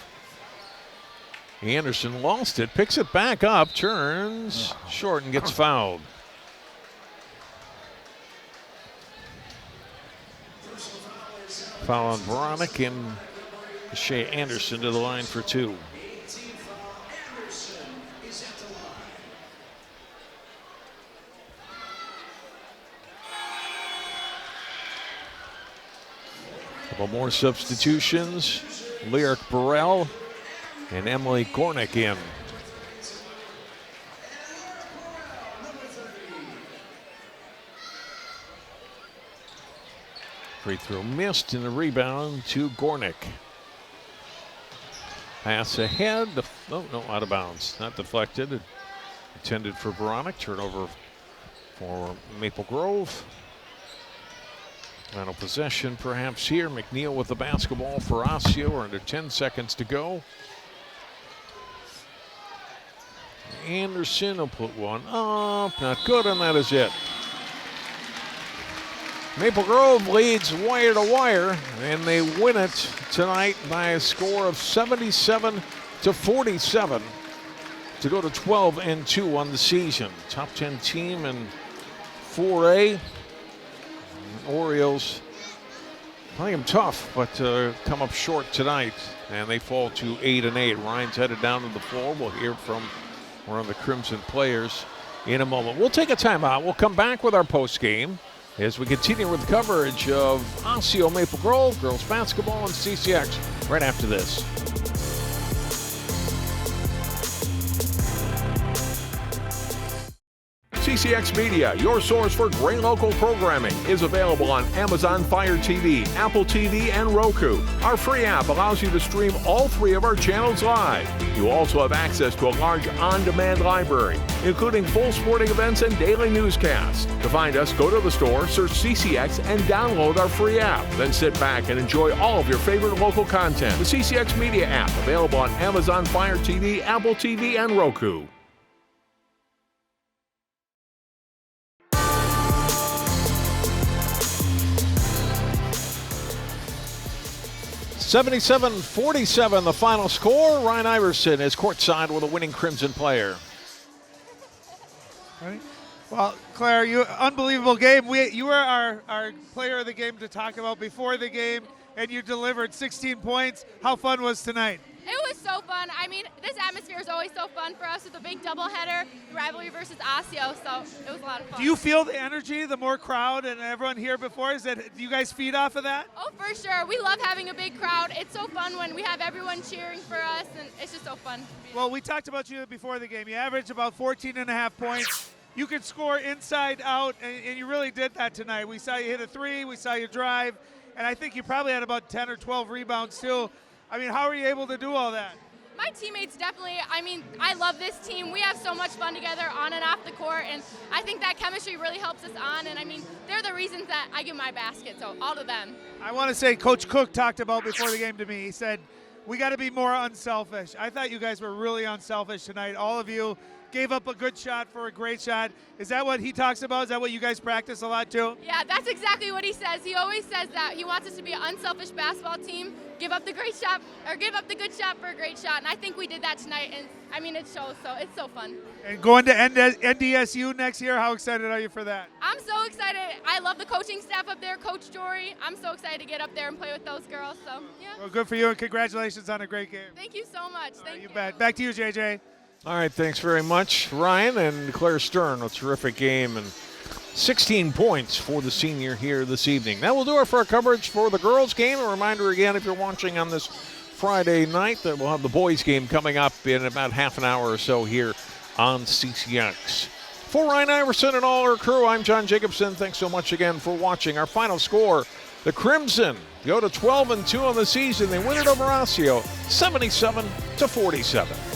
Anderson lost it, picks it back up, turns short and gets fouled. Foul on Veronic and Shea Anderson to the line for 2. Couple more substitutions. Lyric Burrell and Emily Gornick in. Free throw missed and the rebound to Gornick. Pass ahead. Oh, no, out of bounds. Not deflected. Intended for Veronic. Turnover for Maple Grove. Final possession perhaps here. McNeil with the basketball for Osseo. We're under 10 seconds to go. Anderson will put one up. Not good, and that is it. Maple Grove leads wire to wire, and they win it tonight by a score of 77-47 to go to 12-2 on the season. Top 10 team in 4A. Orioles playing them tough, but come up short tonight, and they fall to 8-8. Ryan's headed down to the floor. We'll hear from one of the Crimson players in a moment. We'll take a timeout. We'll come back with our post game as we continue with coverage of Osseo Maple Grove girls basketball and CCX right after this. CCX Media, your source for great local programming, is available on Amazon Fire TV, Apple TV, and Roku. Our free app allows you to stream all 3 of our channels live. You also have access to a large on-demand library, including full sporting events and daily newscasts. To find us, go to the store, search CCX, and download our free app. Then sit back and enjoy all of your favorite local content. The CCX Media app, available on Amazon Fire TV, Apple TV, and Roku. 77-47 the final score. Ryan Iverson is courtside with a winning Crimson player. Right. Well, Claire, unbelievable game. You were our player of the game to talk about before the game, and you delivered 16 points. How fun was tonight? It was so fun. I mean, this atmosphere is always so fun for us with the big doubleheader, rivalry versus Osseo, so it was a lot of fun. Do you feel the energy, the more crowd and everyone here before? Do you guys feed off of that? Oh, for sure. We love having a big crowd. It's so fun when we have everyone cheering for us, and it's just so fun. Well, we talked about you before the game. You averaged about 14.5 points. you can score inside out, and you really did that tonight. We saw you hit a three, we saw you drive, and I think you probably had about 10 or 12 rebounds too. I mean, how are you able to do all that? My teammates definitely, I love this team. We have so much fun together on and off the court, and I think that chemistry really helps us on, and they're the reasons that I get my basket, so all to them. I want to say Coach Cook talked about before the game to me. He said, we got to be more unselfish. I thought you guys were really unselfish tonight. All of you gave up a good shot for a great shot. Is that what he talks about? Is that what you guys practice a lot too? Yeah, that's exactly what he says. He always says that he wants us to be an unselfish basketball team, give up the great shot, or give up the good shot for a great shot, and I think we did that tonight, and it shows, so it's so fun. And going to NDSU next year, how excited are you for that? I'm so excited. I love the coaching staff up there, Coach Jory. I'm so excited to get up there and play with those girls, so yeah. Well, good for you, and congratulations on a great game. Thank you so much. Thank you. You bet. Back to you, JJ. All right, thanks very much, Ryan and Claire Stern. A terrific game and 16 points for the senior here this evening. That will do it for our coverage for the girls' game. A reminder again, if you're watching on this Friday night, that we'll have the boys' game coming up in about half an hour or so here on CCX. For Ryan Iverson and all our crew, I'm John Jacobson. Thanks so much again for watching. Our final score, the Crimson go to 12-2 on the season. They win it over Osseo, 77-47.